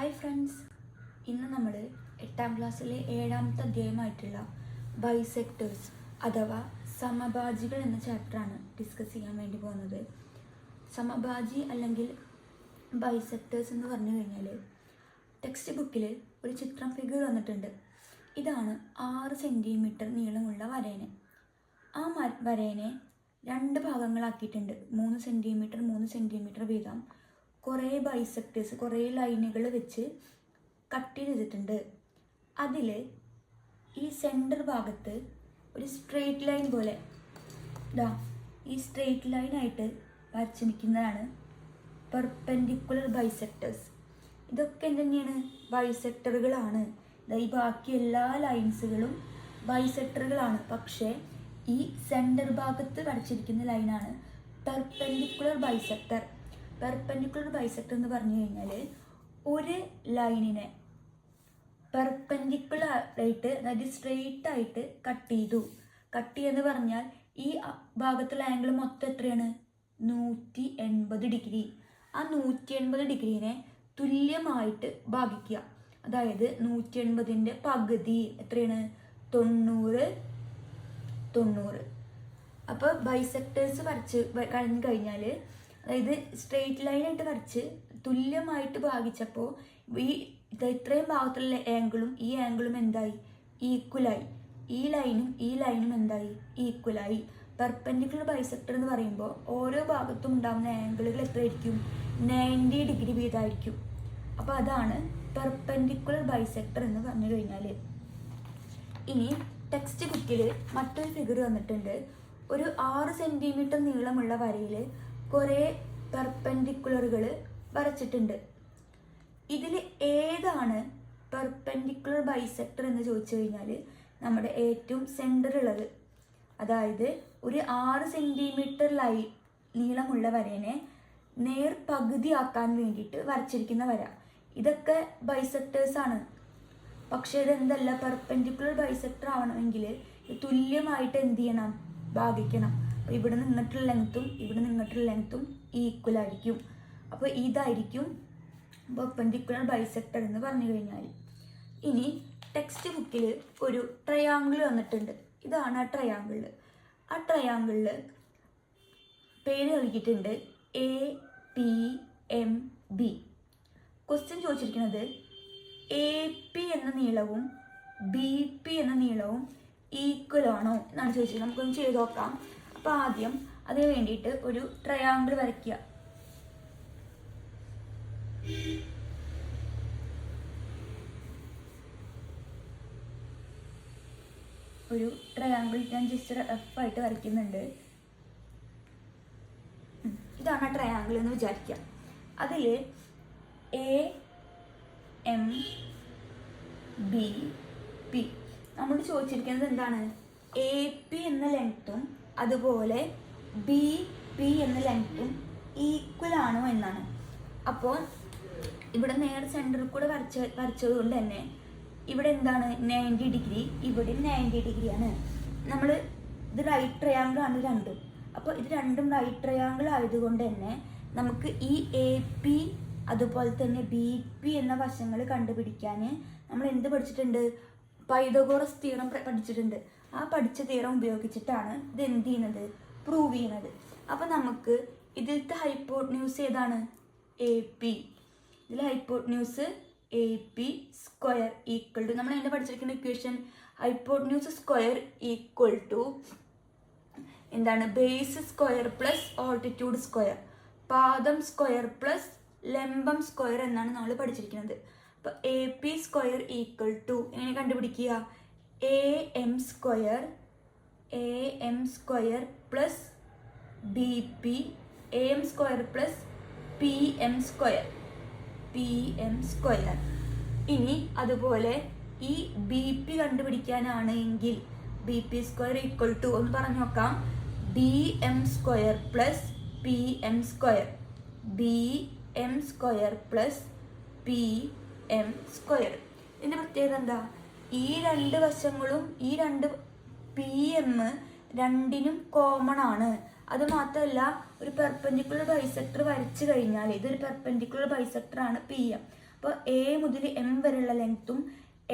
Hi friends, ഇന്ന് നമ്മൾ 8ാം ക്ലാസ്സിലെ 7ാമത്തെ അധ്യായമായിട്ടുള്ള ബൈസെക്ടേഴ്സ് അഥവാ സമഭാജികൾ എന്ന ചാപ്റ്ററാണ് ഡിസ്കസ് ചെയ്യാൻ വേണ്ടി പോകുന്നത്. സമഭാജി അല്ലെങ്കിൽ ബൈസെക്ടേഴ്സ് എന്ന് പറഞ്ഞു കഴിഞ്ഞാൽ ടെക്സ്റ്റ് ബുക്കിൽ ഒരു ചിത്രം ഫിഗർ വന്നിട്ടുണ്ട്. ഇതാണ് 6 സെൻറ്റിമീറ്റർ നീളമുള്ള വരേനെ. ആ വരേനെ 2 ഭാഗങ്ങളാക്കിയിട്ടുണ്ട്. 3 സെൻറ്റിമീറ്റർ വീതം കുറേ ബൈസെക്ടേഴ്സ്, കുറേ ലൈനുകൾ വെച്ച് കട്ട് ചെയ്തിട്ടുണ്ട്. അതിൽ ഈ സെൻറ്റർ ഭാഗത്ത് ഒരു സ്ട്രെയിറ്റ് ലൈൻ പോലെ ഈ സ്ട്രെയിറ്റ് ലൈനായിട്ട് വരച്ച് നിൽക്കുന്നതാണ് പെർപെൻഡിക്കുലർ ബൈസെക്ടേഴ്സ്. ഇതൊക്കെ എന്തുതന്നെയാണ്? ബൈസെക്ടറുകളാണ്. ഈ ബാക്കി എല്ലാ ലൈൻസുകളും ബൈസെക്ടറുകളാണ്. പക്ഷേ ഈ സെൻറ്റർ ഭാഗത്ത് വരച്ചിരിക്കുന്ന ലൈനാണ് പെർപെൻഡിക്കുലർ ബൈസെക്ടർ. പെർപെൻഡിക്കുലർ ബൈസെക്ടർ എന്ന് പറഞ്ഞു കഴിഞ്ഞാൽ ഒരു ലൈനിനെ പെർപെൻഡിക്കുലർ ആയിട്ട്, അതായത് സ്ട്രെയിറ്റ് ആയിട്ട് കട്ട് ചെയ്യുമെന്ന് പറഞ്ഞാൽ ഈ ഭാഗത്തുള്ള ആംഗിൾ മൊത്തം എത്രയാണ്? 180 ഡിഗ്രി. ആ 180 ഡിഗ്രീനെ തുല്യമായിട്ട് ഭാഗിക്കുക. അതായത് 180ൻ്റെ പകുതി എത്രയാണ്? 90. അപ്പോൾ ബൈസെക്ടേഴ്സ് വരച്ച് കഴിഞ്ഞ് കഴിഞ്ഞാൽ, അതായത് സ്ട്രെയിറ്റ് ലൈനായിട്ട് വരച്ച് തുല്യമായിട്ട് ഭാഗിച്ചപ്പോൾ ഇത്രയും ഭാഗത്തുള്ള ആംഗിളും ഈ ആംഗിളും എന്തായി? ഈക്വലായി. ഈ ലൈനും എന്തായി? ഈക്വലായി. പെർപെൻഡിക്കുലർ ബൈസെക്ടർ എന്ന് പറയുമ്പോൾ ഓരോ ഭാഗത്തും ഉണ്ടാകുന്ന ആംഗിളുകൾ എത്രയായിരിക്കും? 90 ഡിഗ്രി വീതമായിരിക്കും. അപ്പോൾ അതാണ് പെർപെൻഡിക്കുലർ ബൈസെക്ടർ എന്ന് പറഞ്ഞു കഴിഞ്ഞാൽ. ഇനി ടെക്സ്റ്റ് ബുക്കിൽ മറ്റൊരു ഫിഗർ വന്നിട്ടുണ്ട്. ഒരു 6 സെൻറ്റിമീറ്റർ നീളമുള്ള വരയിൽ കുറേ പെർപെൻഡിക്കുലറുകൾ വരച്ചിട്ടുണ്ട്. ഇതിൽ ഏതാണ് പെർപെൻഡിക്കുലർ ബൈസെക്ടർ എന്ന് ചോദിച്ചു കഴിഞ്ഞാൽ നമ്മുടെ ഏറ്റവും സെൻറ്റർ ഉള്ളത്, അതായത് ഒരു 6 സെൻറ്റിമീറ്റർ നീളമുള്ള വരേനെ നേർ പകുതിയാക്കാൻ വേണ്ടിയിട്ട് വരച്ചിരിക്കുന്ന വര. ഇതൊക്കെ ബൈസെക്ടേഴ്സാണ്. പക്ഷേ ഇതെന്തല്ല, പെർപെൻഡിക്കുലർ ബൈസെക്ടർ ആവണമെങ്കിൽ തുല്യമായിട്ട് എന്ത് ചെയ്യണം? ഭാഗിക്കണം. അപ്പോൾ ഇവിടെ നിന്നിട്ടുള്ള ലെങ്ത്തും ഈക്വൽ ആയിരിക്കും. അപ്പോൾ ഇതായിരിക്കും പെർപെൻഡിക്കുലർ ബൈസെക്ടർ എന്ന് പറഞ്ഞു കഴിഞ്ഞാൽ. ഇനി ടെക്സ്റ്റ് ബുക്കിൽ ഒരു ട്രയാങ്കിൾ വന്നിട്ടുണ്ട്. ഇതാണ് ആ ട്രയാങ്കിൾ. ആ ട്രയാങ്കിളിൽ പേര് നൽകിയിട്ടുണ്ട് APMB. ക്വസ്റ്റ്യൻ ചോദിച്ചിരിക്കുന്നത് AP എന്ന നീളവും BP എന്ന നീളവും ഈക്വൽ ആണോ എന്നാണ് ചോദിച്ചത്. നമുക്കൊന്ന് ചെയ്ത് നോക്കാം. അപ്പോൾ ആദ്യം അതിന് വേണ്ടിയിട്ട് ഒരു ട്രയാങ്കിൾ വരയ്ക്കുക. ഒരു ട്രയാങ്കിൾ ഞാൻ ജസ്റ്റ് റഫായിട്ട് വരയ്ക്കുന്നുണ്ട്. ഇതാണ് ആ ട്രയാങ്കിൾ എന്ന് വിചാരിക്കുക. അതിൽ AMBP നമ്മൾ ചോദിച്ചിരിക്കുന്നത് എന്താണ്? AP എന്ന ലെങ്ത്തും അതുപോലെ BP എന്ന ലെങ്ത്തും ഈക്വൽ ആണോ എന്നാണ്. അപ്പോൾ ഇവിടെ നേരെ സെൻറ്ററിൽ കൂടെ വരച്ചത് കൊണ്ട് തന്നെ ഇവിടെ എന്താണ്? 90 ഡിഗ്രി, ഇവിടെ 90 ഡിഗ്രിയാണ്. ഇത് റൈറ്റ് ട്രയാങ്കിൾ ആണ് രണ്ടും. അപ്പോൾ ഇത് രണ്ടും റൈറ്റ് ട്രയാങ്കിൾ ആയതുകൊണ്ട് തന്നെ നമുക്ക് ഈ AP അതുപോലെ തന്നെ BP എന്ന വശങ്ങൾ കണ്ടുപിടിക്കാൻ നമ്മൾ എന്ത് പഠിച്ചിട്ടുണ്ട്? പൈതഗോറസ് തിയറം പഠിച്ചിട്ടുണ്ട്. ആ പഠിച്ച തിയറം ഉപയോഗിച്ചിട്ടാണ് ഇത് എന്ത് ചെയ്യുന്നത്? പ്രൂവ് ചെയ്യുന്നത്. അപ്പോൾ നമുക്ക് ഇതിലത്തെ ഹൈപ്പോട്ന്യൂസ് ഏതാണ്? AP. ഇതിൽ hypotenuse AP square equal to, നമ്മൾ എന്താ പഠിച്ചിരിക്കുന്ന equation? Hypotenuse square equal to എന്താണ്? Base square plus altitude square, പാദം സ്ക്വയർ പ്ലസ് ലംബം സ്ക്വയർ എന്നാണ് നമ്മൾ പഠിച്ചിരിക്കുന്നത്. അപ്പോൾ AP സ്ക്വയർ ഈക്വൽ ടു എങ്ങനെ കണ്ടുപിടിക്കുക? AM square plus BP, AM square plus PM square. ഇനി അതുപോലെ ഈ BP കണ്ടുപിടിക്കാനാണ് എങ്കിൽ BP സ്ക്വയർ ഈക്വൽ ടു ഒന്ന് പറഞ്ഞു നോക്കാം. BM square plus PM square, BM square plus PM square. ഇതിൻ്റെ പ്രത്യേകത എന്താ? ഈ രണ്ട് വശങ്ങളും ഈ രണ്ട് PM രണ്ടിനും കോമൺ ആണ്. അത് മാത്രമല്ല, ഒരു പെർപെൻഡിക്കുലർ ബൈസെക്ടർ വരച്ചു കഴിഞ്ഞാൽ ഇതൊരു പെർപെൻഡിക്കുലർ ബൈസെക്ടർ ആണ് PM. അപ്പോൾ എ മുതൽ എം വരെയുള്ള ലെങ്ത്തും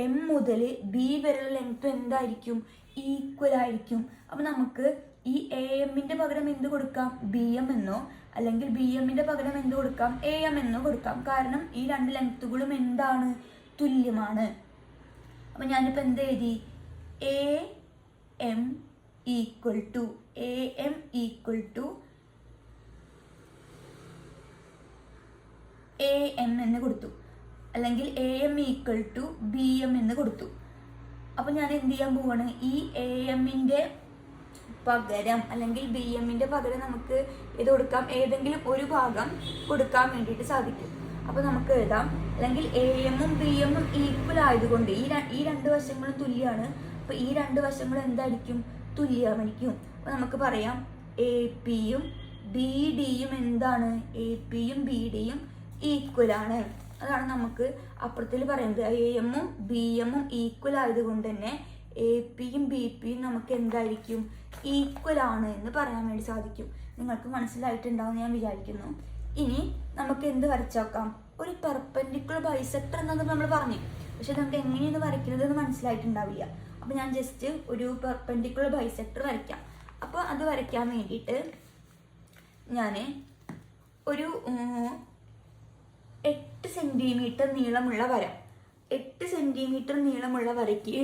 എം മുതൽ ബി വരെയുള്ള ലെങ്ത്തും എന്തായിരിക്കും? ഈക്വൽ ആയിരിക്കും. അപ്പോൾ നമുക്ക് ഈ എ എമ്മിൻ്റെ പകരം എന്ത് കൊടുക്കാം? ബി എം എന്നോ, അല്ലെങ്കിൽ ബി എമ്മിൻ്റെ പകരം എന്ത് കൊടുക്കാം? എ എം എന്നോ കൊടുക്കാം. കാരണം ഈ രണ്ട് ലെങ്ത്തുകളും എന്താണ്? തുല്യമാണ്. അപ്പം ഞാനിപ്പോൾ എന്ത് എഴുതി? A M equal to A M എന്ന് കൊടുത്തു, അല്ലെങ്കിൽ A M equal to B M എന്ന് കൊടുത്തു. അപ്പം ഞാൻ എന്ത് ചെയ്യാൻ പോവാണ്? ഈ എ എമ്മിൻ്റെ പകരം അല്ലെങ്കിൽ ബി എമ്മിൻ്റെ പകരം നമുക്ക് ഇത് കൊടുക്കാം, ഏതെങ്കിലും ഒരു ഭാഗം കൊടുക്കാൻ വേണ്ടിയിട്ട് സാധിക്കും. അപ്പോൾ നമുക്ക് എഴുതാം, അല്ലെങ്കിൽ എ എമ്മും ബി എമ്മും ഈക്വൽ ആയതുകൊണ്ട് ഈ രണ്ട് വശങ്ങളും തുല്യമാണ്. അപ്പോൾ ഈ രണ്ട് വശങ്ങളും എന്തായിരിക്കും? തുല്യമായിരിക്കും. അപ്പോൾ നമുക്ക് പറയാം എ പിയും ബി ഡിയും എന്താണ്? എ പിയും ബി ഡിയും ഈക്വൽ ആണ്. അതാണ് നമുക്ക് അപ്പുറത്തിൽ പറയുന്നത്. എ എമ്മും ബി എമ്മും ഈക്വൽ ആയതുകൊണ്ട് തന്നെ എ പിയും ബി പിയും നമുക്ക് എന്തായിരിക്കും? ഈക്വൽ ആണ് എന്ന് പറയാൻ വേണ്ടി സാധിക്കും. നിങ്ങൾക്ക് മനസ്സിലായിട്ടുണ്ടാവും ഞാൻ വിചാരിക്കുന്നു. ഇനി നമുക്ക് എന്ത് വരച്ചു നോക്കാം? ഒരു പെർപെൻഡിക്കുലർ ബൈസെക്ടർ എന്നൊക്കെ നമ്മൾ പറഞ്ഞു, പക്ഷെ നമുക്ക് എങ്ങനെയാണ് വരയ്ക്കുന്നത് എന്ന് മനസ്സിലായിട്ടുണ്ടാവില്ല. അപ്പോൾ ഞാൻ ജസ്റ്റ് ഒരു പെർപെൻഡിക്കുലർ ബൈസെക്ടർ വരയ്ക്കാം. അപ്പോൾ അത് വരയ്ക്കാൻ വേണ്ടിയിട്ട് ഞാൻ ഒരു 8 സെൻറ്റിമീറ്റർ നീളമുള്ള വര, 8 സെൻറ്റിമീറ്റർ നീളമുള്ള വരയ്ക്ക്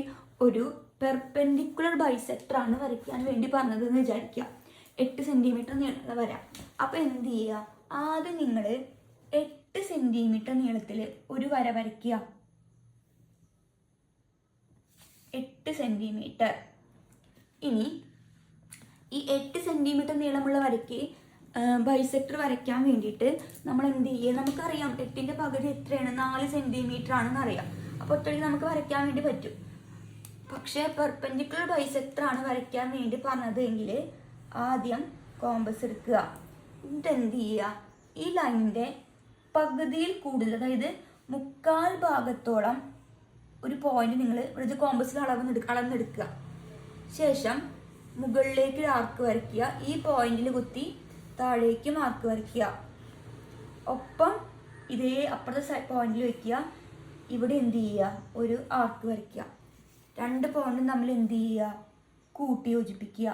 ഒരു പെർപെൻഡിക്കുലർ ബൈസെക്ടർ ആണ് വരയ്ക്കാൻ വേണ്ടി പറഞ്ഞതെന്ന് വിചാരിക്കുക. 8 സെൻറ്റിമീറ്റർ നീളമുള്ള വര. അപ്പോൾ എന്ത് ചെയ്യുക? ആദ്യം നിങ്ങൾ 8 സെൻറ്റിമീറ്റർ നീളത്തിൽ ഒരു വര വരയ്ക്കുക. 8 സെൻറ്റിമീറ്റർ. ഇനി ഈ 8 സെൻറ്റിമീറ്റർ നീളമുള്ള വരയ്ക്ക് ബൈസെക്ടർ വരയ്ക്കാൻ വേണ്ടിയിട്ട് നമ്മൾ എന്ത് ചെയ്യുക? നമുക്കറിയാം 8ൻ്റെ പകുതി എത്രയാണ്? 4 സെൻറ്റിമീറ്റർ ആണെന്ന് അറിയാം. അപ്പോൾ ഒറ്റയ്ക്ക് നമുക്ക് വരയ്ക്കാൻ വേണ്ടി പറ്റും. പക്ഷേ പെർപെൻഡിക്കുലർ ബൈസെക്ടർ ആണ് വരയ്ക്കാൻ വേണ്ടി പറഞ്ഞത് എങ്കിൽ ആദ്യം കോമ്പസ് എടുക്കുക. എന്നിട്ട് എന്ത് ചെയ്യുക? ഈ ലൈനിൻ്റെ പകുതിയിൽ കൂടുതൽ, അതായത് 1/4 ഭാഗത്തോളം ഒരു പോയിന്റ് നിങ്ങൾ ഇവിടെ കോമ്പസിൽ അളന്നെടുക്കുക. ശേഷം മുകളിലേക്ക് ഒരു ആർക്ക് വരയ്ക്കുക. ഈ പോയിന്റിൽ കുത്തി താഴേക്ക് മാർക്ക് വരയ്ക്കുക. ഒപ്പം ഇതേ അപ്പുറത്തെ പോയിന്റിൽ വയ്ക്കുക. ഇവിടെ എന്ത് ചെയ്യുക? ഒരു ആർക്ക് വരയ്ക്കുക. രണ്ട് പോയിന്റും തമ്മിൽ എന്ത് ചെയ്യുക? കൂട്ടി യോജിപ്പിക്കുക.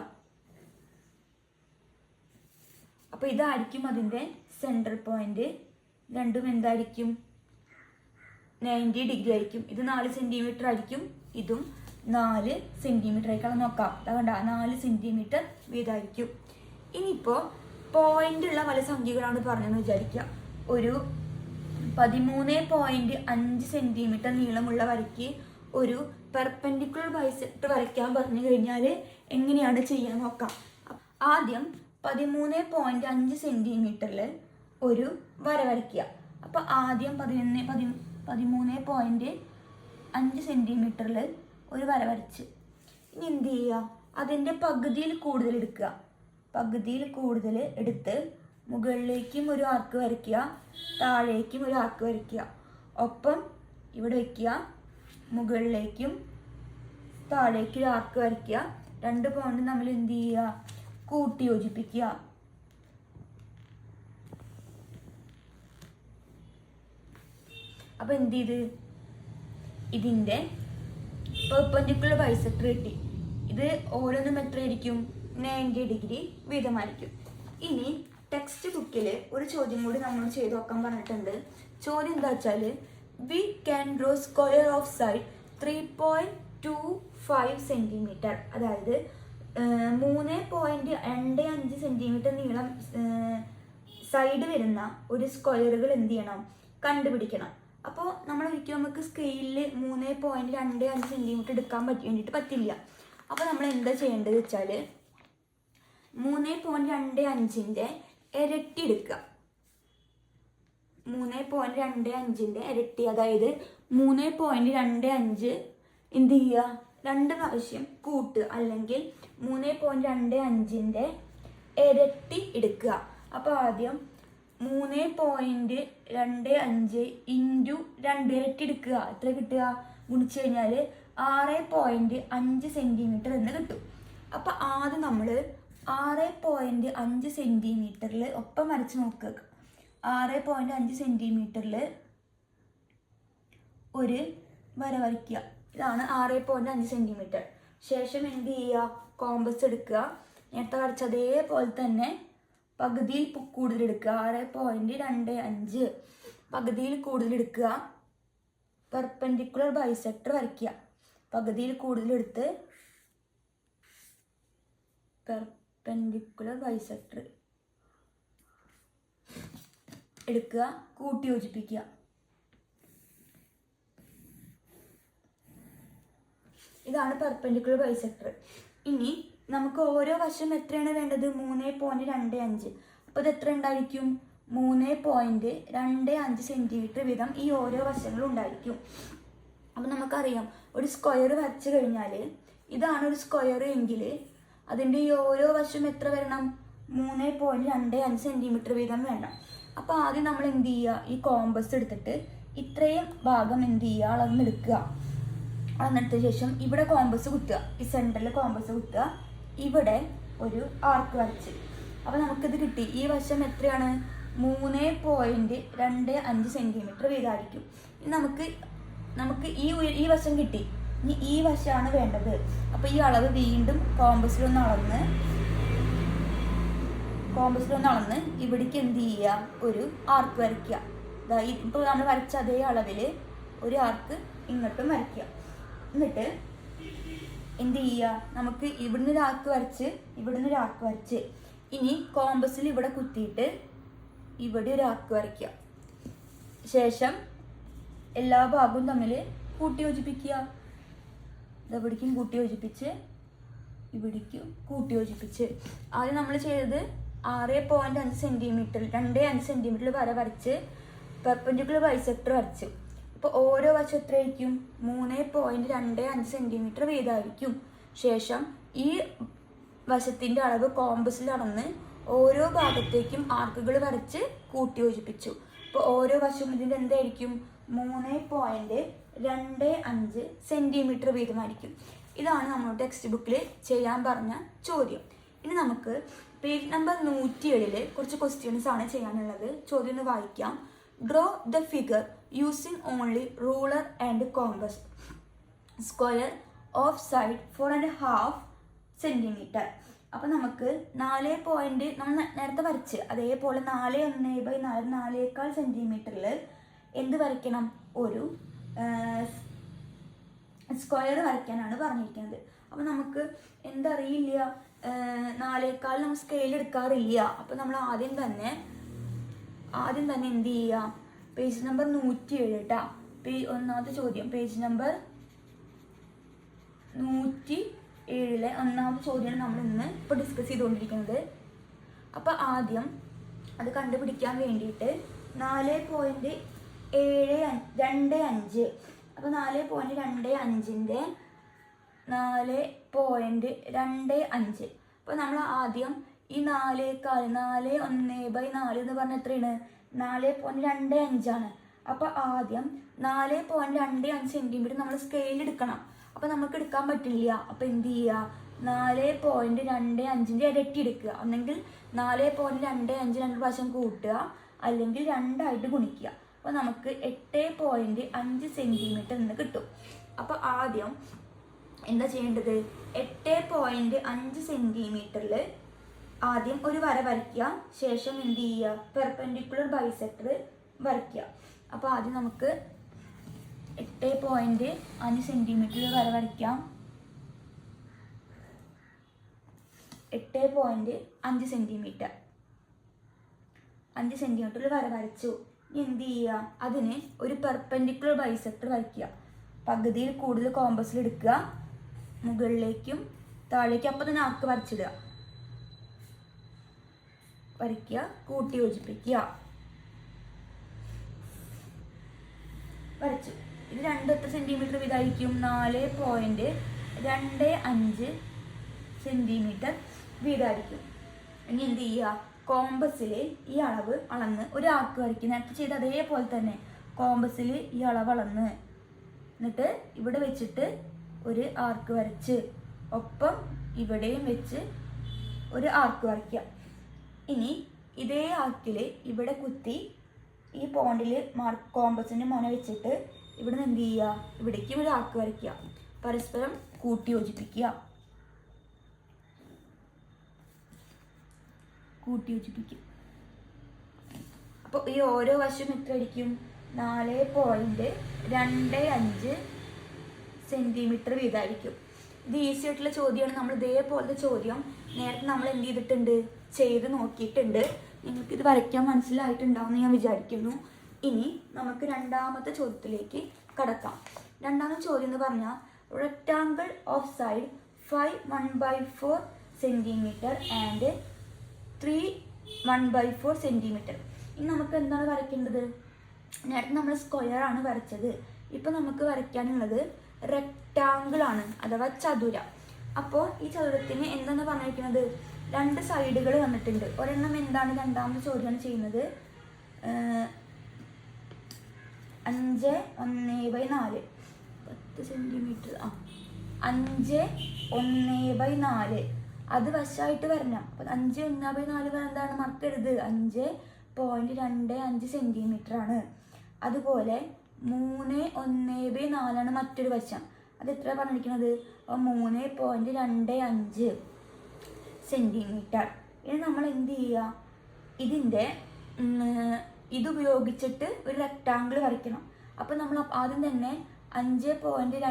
അപ്പോൾ ഇതായിരിക്കും അതിൻ്റെ സെൻട്രൽ പോയിന്റ്. രണ്ടും എന്തായിരിക്കും? 90 ഡിഗ്രി ആയിരിക്കും. ഇത് 4 സെൻറ്റിമീറ്റർ ആയിരിക്കും, ഇതും 4 സെൻറ്റിമീറ്റർ ആയിക്കണം. നോക്കാം, അതുകൊണ്ട് 4 സെൻറ്റിമീറ്റർ വീതമായിരിക്കും. ഇനിയിപ്പോൾ പോയിന്റുള്ള പല സംഖ്യകളാണ് പറഞ്ഞതെന്ന് വിചാരിക്കുക. ഒരു 13.5 സെൻറ്റിമീറ്റർ നീളമുള്ള വരയ്ക്ക് ഒരു പെർപെൻഡിക്കുലർ ബൈസെക്ടർ വരയ്ക്കാൻ പറഞ്ഞു കഴിഞ്ഞാൽ എങ്ങനെയാണ് ചെയ്യാൻ നോക്കാം. ആദ്യം 13.5 സെൻറ്റിമീറ്ററിൽ ഒരു വര വരയ്ക്കുക. അപ്പോൾ ആദ്യം 13.5 സെൻറ്റിമീറ്ററിൽ ഒരു വര വരച്ച് ഇനി എന്ത് ചെയ്യുക? അതിൻ്റെ പകുതിയിൽ കൂടുതൽ എടുക്കുക. പകുതിയിൽ കൂടുതൽ എടുത്ത് മുകളിലേക്കും ഒരു ആർക്ക് വരയ്ക്കുക, താഴേക്കും ഒരു ആർക്ക് വരയ്ക്കുക. ഒപ്പം ഇവിടെ വയ്ക്കുക, മുകളിലേക്കും താഴേക്കും ഒരു ആർക്ക് വരയ്ക്കുക. രണ്ട് പോയിന്റ് നമ്മൾ എന്ത് ചെയ്യുക? കൂട്ടി യോജിപ്പിക്കുക. അപ്പോൾ എന്ത് ചെയ്ത്? ഇതിൻ്റെ പെർപെൻഡിക്കുലർ ബൈസെക്ടർ കിട്ടി. ഇത് ഓരോന്നും എത്രയായിരിക്കും? 90 ഡിഗ്രി വീതമായിരിക്കും. ഇനി ടെക്സ്റ്റ് ബുക്കിൽ ഒരു ചോദ്യം കൂടി നമ്മൾ ചെയ്ത് നോക്കാൻ പറഞ്ഞിട്ടുണ്ട്. ചോദ്യം എന്താ വെച്ചാൽ, we can draw square of side 3.25 centimetre, അതായത് 3.25 സെൻറ്റിമീറ്റർ നീളം സൈഡ് വരുന്ന ഒരു സ്ക്വയറുകൾ എന്ത് ചെയ്യണം? കണ്ടുപിടിക്കണം. അപ്പോൾ നമ്മൾ ഒരിക്കലും നമുക്ക് സ്കെയിലിൽ 3.25 സെൻറ്റിമീറ്റർ എടുക്കാൻ വേണ്ടിയിട്ട് പറ്റില്ല. അപ്പോൾ നമ്മൾ എന്താ ചെയ്യേണ്ടത് വെച്ചാൽ 3.25ൻ്റെ ഇരട്ടി എടുക്കുക. 3.25ൻ്റെ ഇരട്ടി, അതായത് 3.25 എന്ത് ചെയ്യുക? 2 പ്രാവശ്യം കൂട്ടുക, അല്ലെങ്കിൽ 3.25ൻ്റെ ഇരട്ടി എടുക്കുക. അപ്പോൾ ആദ്യം 3.25 ഇൻറ്റു 2 ഇരട്ടി എടുക്കുക. എത്ര കിട്ടുക? ഗുണിച്ചു കഴിഞ്ഞാൽ 6.5 സെൻറ്റിമീറ്റർ എന്ന് കിട്ടും. അപ്പോൾ ആദ്യം നമ്മൾ 6.5 സെൻറ്റിമീറ്ററിൽ ഒപ്പം വരച്ച് നോക്കുക. 6.5 സെൻറ്റിമീറ്ററിൽ ഒരു വര വരയ്ക്കുക. ഇതാണ് 6.5 സെൻറ്റിമീറ്റർ. ശേഷം എന്ത് ചെയ്യുക, കോമ്പസ് എടുക്കുക. നേരത്തെ വരച്ച അതേപോലെ തന്നെ പകുതിയിൽ കൂടുതൽ എടുക്കുക. 6.25 പകുതിയിൽ കൂടുതൽ എടുക്കുക. പെർപെൻഡിക്കുലർ ബൈസെക്ടർ വരയ്ക്കുക. പകുതിയിൽ കൂടുതലെടുത്ത് പെർപെൻഡിക്കുലർ ബൈസെക്ടർ എടുക്കുക, കൂട്ടി യോജിപ്പിക്കുക. ഇതാണ് പെർപെൻഡിക്കുലർ ബൈസെക്ടർ. ഇനി നമുക്ക് ഓരോ വശം എത്രയാണ് വേണ്ടത്, 3.25. അപ്പോൾ ഇത് എത്ര ഉണ്ടായിരിക്കും, 3.25 സെൻറ്റിമീറ്റർ വീതം ഈ ഓരോ വശങ്ങളും ഉണ്ടായിരിക്കും. അപ്പം നമുക്കറിയാം, ഒരു സ്ക്വയർ വരച്ച് കഴിഞ്ഞാൽ ഇതാണ് ഒരു സ്ക്വയർ എങ്കിൽ അതിൻ്റെ ഈ ഓരോ വശം എത്ര വരണം, 3.25 സെൻറ്റിമീറ്റർ വീതം വേണം. അപ്പോൾ ആദ്യം നമ്മൾ എന്ത് ചെയ്യുക, ഈ കോമ്പസ് എടുത്തിട്ട് ഇത്രയും ഭാഗം എന്ത് ചെയ്യുക, അളന്നെടുക്കുക. അളന്നെടുത്ത ശേഷം ഇവിടെ കോമ്പസ് കുത്തുക, ഈ സെൻറ്ററിൽ കോമ്പസ് കുത്തുക, ഇവിടെ ഒരു ആർക്ക് വരച്ച്. അപ്പോൾ നമുക്കിത് കിട്ടി. ഈ വശം എത്രയാണ്, 3.25 സെൻറ്റിമീറ്റർ വീതമായിരിക്കും. നമുക്ക് ഈ വശം കിട്ടി. ഇനി ഈ വശമാണ് വേണ്ടത്. അപ്പോൾ ഈ അളവ് വീണ്ടും കോമ്പസിലൊന്ന് അളന്ന് ഇവിടേക്ക് എന്ത് ചെയ്യുക, ഒരു ആർക്ക് വരയ്ക്കുക. ഇപ്പോൾ നമ്മൾ വരച്ച അതേ അളവിൽ ഒരു ആർക്ക് ഇങ്ങോട്ടും വരയ്ക്കുക. എന്നിട്ട് എന്ത് ചെയ്യുക, നമുക്ക് ഇവിടുന്ന് ഒരു ആർക്ക് വരച്ച് ഇനി കോമ്പസിൽ ഇവിടെ കുത്തിയിട്ട് ഇവിടെ ഒരു ആർക്ക് വരയ്ക്കുക. ശേഷം എല്ലാ ഭാഗവും തമ്മിൽ കൂട്ടി യോജിപ്പിക്കുക. ഇവിടേക്കും കൂട്ടി യോജിപ്പിച്ച് ഇവിടേക്കും കൂട്ടി യോജിപ്പിച്ച്. ആദ്യം നമ്മൾ ചെയ്തത് 6.5 സെൻറ്റിമീറ്റർ 2.5 സെൻറ്റിമീറ്ററിൽ വര വരച്ച് പെർപെൻഡിക്കുലർ ബൈസെക്ടർ വരച്ചു. അപ്പോൾ ഓരോ വശം എത്രയായിരിക്കും, 3.25 സെൻറ്റിമീറ്റർ വീതമായിരിക്കും. ശേഷം ഈ വശത്തിൻ്റെ അളവ് കോമ്പസിൽ അളന്ന് ഓരോ ഭാഗത്തേക്കും ആർക്കുകൾ വരച്ച് കൂട്ടി യോജിപ്പിച്ചു. അപ്പോൾ ഓരോ വശവും ഇതിൻ്റെ എന്തായിരിക്കും, 3.25 സെൻറ്റിമീറ്റർ വീതമായിരിക്കും. ഇതാണ് നമ്മുടെ ടെക്സ്റ്റ് ബുക്കിൽ ചെയ്യാൻ പറഞ്ഞ ചോദ്യം. ഇനി നമുക്ക് പേജ് നമ്പർ 107 കുറച്ച് ക്വസ്റ്റ്യൻസ് ആണ് ചെയ്യാനുള്ളത്. ചോദ്യം ഒന്ന് വായിക്കാം. Draw the figure using only ruler and compass. Square of side 4.5 centimetre. അപ്പോൾ നമുക്ക് 4 നമ്മൾ നേരത്തെ വരച്ച് അതേപോലെ 4.1/4 4 സെൻറ്റിമീറ്ററിൽ എന്ത് വരയ്ക്കണം, ഒരു സ്ക്വയർ വരയ്ക്കാനാണ് പറഞ്ഞിരിക്കുന്നത്. അപ്പോൾ നമുക്ക് എന്തറിയില്ല, 4 നമ്മൾ സ്കെയിൽ എടുക്കാറില്ല. അപ്പോൾ നമ്മൾ ആദ്യം തന്നെ എന്ത് ചെയ്യുക, പേജ് നമ്പർ 107 കേട്ടോ. ഒന്നാമത്തെ ചോദ്യം പേജ് നമ്പർ 107 ഒന്നാമത്തെ ചോദ്യമാണ് നമ്മൾ ഇന്ന് ഇപ്പോൾ ഡിസ്കസ് ചെയ്തുകൊണ്ടിരിക്കുന്നത്. അപ്പോൾ ആദ്യം അത് കണ്ടുപിടിക്കാൻ വേണ്ടിയിട്ട് 4.25 അപ്പോൾ 4.25ൻ്റെ 4.25. അപ്പോൾ നമ്മൾ ആദ്യം ഈ 4.1/4 എന്ന് പറഞ്ഞാൽ എത്രയാണ്, 4.25 ആണ്. അപ്പോൾ ആദ്യം 4.25 സെൻറ്റിമീറ്റർ നമ്മൾ സ്കെയിൽ എടുക്കണം. അപ്പോൾ നമുക്ക് എടുക്കാൻ പറ്റില്ല. അപ്പോൾ എന്ത് ചെയ്യുക, 4.25ൻ്റെ ഇരട്ടി എടുക്കുക. ഒന്നെങ്കിൽ 4.25 2 പ്രാവശ്യം കൂട്ടുക, അല്ലെങ്കിൽ 2 ഗുണിക്കുക. അപ്പോൾ നമുക്ക് 8.5 സെൻറ്റിമീറ്റർ എന്ന് കിട്ടും. അപ്പോൾ ആദ്യം എന്താ ചെയ്യേണ്ടത്, 8.5 സെൻറ്റിമീറ്ററിൽ ആദ്യം ഒരു വര വരയ്ക്കുക. ശേഷം എന്ത് ചെയ്യുക, പെർപെൻഡിക്കുലർ ബൈസെക്ടർ വരയ്ക്കുക. അപ്പോൾ ആദ്യം നമുക്ക് 8.5 സെൻറ്റിമീറ്ററിൽ വര വരയ്ക്കാം. 8.5 സെൻറ്റിമീറ്റർ 5 സെൻറ്റിമീറ്ററിൽ വര വരച്ചു. എന്ത് ചെയ്യുക, അതിന് ഒരു പെർപെൻഡിക്കുലർ ബൈസെക്ടർ വരയ്ക്കുക. പകുതിയിൽ കൂടുതൽ കോമ്പസിൽ എടുക്കുക, മുകളിലേക്കും താഴേക്കും അപ്പോൾ തന്നെ ആർക്ക് വരച്ചിടുക. വരയ്ക്കുക, കൂട്ടി യോജിപ്പിക്കുക. വരച്ചു. ഇത് 2 സെൻറ്റിമീറ്റർ വീതമായിരിക്കും, 4.25 സെൻറ്റിമീറ്റർ വീതമായിരിക്കും. ഇനി എന്ത് ചെയ്യുക, കോമ്പസിൽ ഈ അളവ് അളന്ന് ഒരു ആർക്ക് വരയ്ക്കുക. നേരത്തെ ചെയ്ത് അതേപോലെ തന്നെ കോമ്പസിൽ ഈ അളവ് അളന്ന് എന്നിട്ട് ഇവിടെ വെച്ചിട്ട് ഒരു ആർക്ക് വരച്ച് ഒപ്പം ഇവിടെയും വെച്ച് ഒരു ആർക്ക് വരയ്ക്കുക. ഇനി ഇതേ ആർക്കിൽ ഇവിടെ കുത്തി ഈ പോണ്ടിൽ കോമ്പസിൻ്റെ മുന വെച്ചിട്ട് ഇവിടെ നിന്ന് എന്ത് ചെയ്യുക, ഇവിടേക്കും ഒരു ആർക്ക് വരയ്ക്കുക, പരസ്പരം കൂട്ടി യോജിപ്പിക്കുക. അപ്പോൾ ഈ ഓരോ വശവും എത്ര ആയിരിക്കും? 4.25 സെൻറ്റിമീറ്റർ വീതമായിരിക്കും. ഇത് ഈസി ആയിട്ടുള്ള ചോദ്യമാണ്. നമ്മൾ ഇതേപോലത്തെ ചോദ്യം നേരത്തെ നമ്മൾ എന്ത് ചെയ്തിട്ടുണ്ട്, ചെയ്ത് നോക്കിയിട്ടുണ്ട്. നിങ്ങൾക്കിത് വരയ്ക്കാൻ മനസ്സിലായിട്ടുണ്ടാവും എന്ന് ഞാൻ വിചാരിക്കുന്നു. ഇനി നമുക്ക് രണ്ടാമത്തെ ചോദ്യത്തിലേക്ക് കടക്കാം. രണ്ടാമത്തെ ചോദ്യം എന്ന് പറഞ്ഞാൽ rectangle of side 5 1/4 centimetre and 3 1/4 centimetre. ഇനി നമുക്ക് എന്താണ് വരയ്ക്കേണ്ടത്? നേരത്തെ നമ്മൾ സ്ക്വയർ ആണ് വരച്ചത്. ഇപ്പം നമുക്ക് വരയ്ക്കാനുള്ളത് റെക്ടാങ്കിൾ ആണ്, അഥവാ ചതുരം. അപ്പോൾ ഈ ചതുരത്തിന് എന്താണ് പറഞ്ഞിരിക്കുന്നത്? 2 സൈഡുകൾ വന്നിട്ടുണ്ട്. ഒരെണ്ണം എന്താണ്? രണ്ടാമത്തെ ചോദ്യമാണ് ചെയ്യുന്നത്. 5 1/4 10 സെൻറ്റിമീറ്റർ 5 1/4 അത് വശമായിട്ട് വരണം. അപ്പം 5 1/4 എന്താണ്? മറക്കരുത്, 5.25 സെൻറ്റിമീറ്റർ ആണ്. അതുപോലെ 3 1/4 മറ്റൊരു വശം. അത് എത്ര പറഞ്ഞിരിക്കുന്നത്? 3.25 സെൻറ്റിമീറ്റർ. ഇനി നമ്മൾ എന്ത് ചെയ്യുക? ഇതുപയോഗിച്ചിട്ട് ഒരു റെക്ടാങ്കിൾ വരയ്ക്കണം. അപ്പം നമ്മൾ ആദ്യം തന്നെ 5.25 ×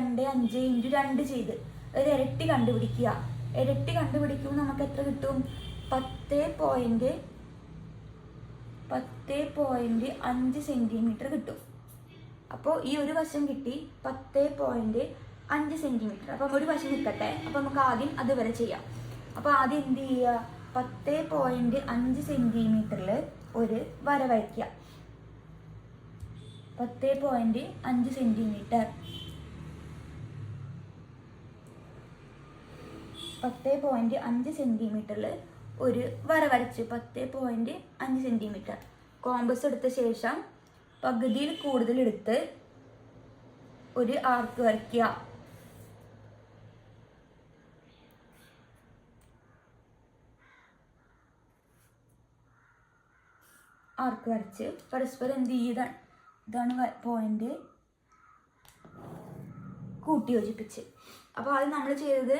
2 ചെയ്ത് ഒരു ഇരട്ടി കണ്ടുപിടിക്കുക. ഇരട്ടി കണ്ടുപിടിക്കുമ്പോൾ നമുക്ക് എത്ര കിട്ടും? 10.5 സെൻറ്റിമീറ്റർ കിട്ടും. അപ്പോൾ ഈ ഒരു വശം കിട്ടി 10.5 സെൻറ്റിമീറ്റർ. അപ്പം ഒരു വശം നിൽക്കട്ടെ. അപ്പം നമുക്ക് ആദ്യം അതുവരെ ചെയ്യാം. അപ്പോൾ ആദ്യം എന്ത് ചെയ്യുക? 10.5 സെൻറ്റിമീറ്ററിൽ ഒരു വര വരയ്ക്കുക. 10.5 സെൻറ്റിമീറ്റർ 10.5 സെൻറ്റിമീറ്ററിൽ ഒരു വര വരച്ച് 10.5 സെൻറ്റിമീറ്റർ കോമ്പസ് എടുത്ത ശേഷം പകുതിയിൽ കൂടുതൽ എടുത്ത് ഒരു ആർക്ക് വരയ്ക്കുക. ആർക്ക് വരച്ച് പരസ്പരം എന്ത് ചെയ്യുക? ഇതാണ് പോയിന്റ്, കൂട്ടി യോജിപ്പിച്ച്. അപ്പോൾ അത് നമ്മൾ ചെയ്തത്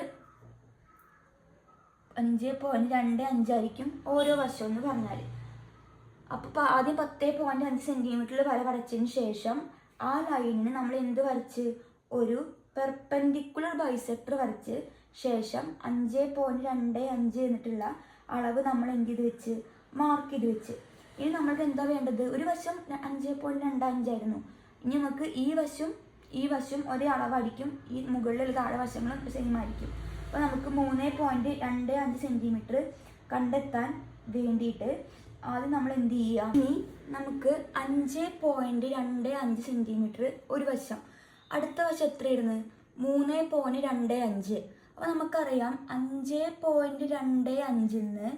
5.25 ആയിരിക്കും ഓരോ വശം എന്ന് പറഞ്ഞാൽ. അപ്പോൾ ആദ്യം 10.5 സെൻറ്റിമീറ്ററിൽ വര വരച്ചതിന് ശേഷം ആ ലൈനിന് നമ്മൾ എന്ത് വരച്ച്? ഒരു പെർപെൻഡിക്കുലർ ബൈസെക്ടർ വരച്ച് ശേഷം 5.25 എന്നിട്ടുള്ള അളവ് നമ്മൾ എന്ത് ചെയ്ത് വെച്ച്? മാർക്ക് ചെയ്ത് വെച്ച്. ഇനി നമ്മൾക്ക് എന്താ വേണ്ടത്? ഒരു വശം 5.25 ആയിരുന്നു. ഇനി നമുക്ക് ഈ വശം ഒരേ അളവായിരിക്കും. ഈ മുകളിലുള്ള താഴെ വശങ്ങളും സെയിം ആയിരിക്കും. അപ്പോൾ നമുക്ക് 3.25 സെൻറ്റിമീറ്റർ കണ്ടെത്താൻ വേണ്ടിയിട്ട് ആദ്യം നമ്മൾ എന്ത് ചെയ്യുക? ഇനി നമുക്ക് 5.25 സെൻറ്റിമീറ്റർ ഒരു വശം, അടുത്ത വശം എത്രയായിരുന്നു? 3.25. അപ്പോൾ നമുക്കറിയാം 5.25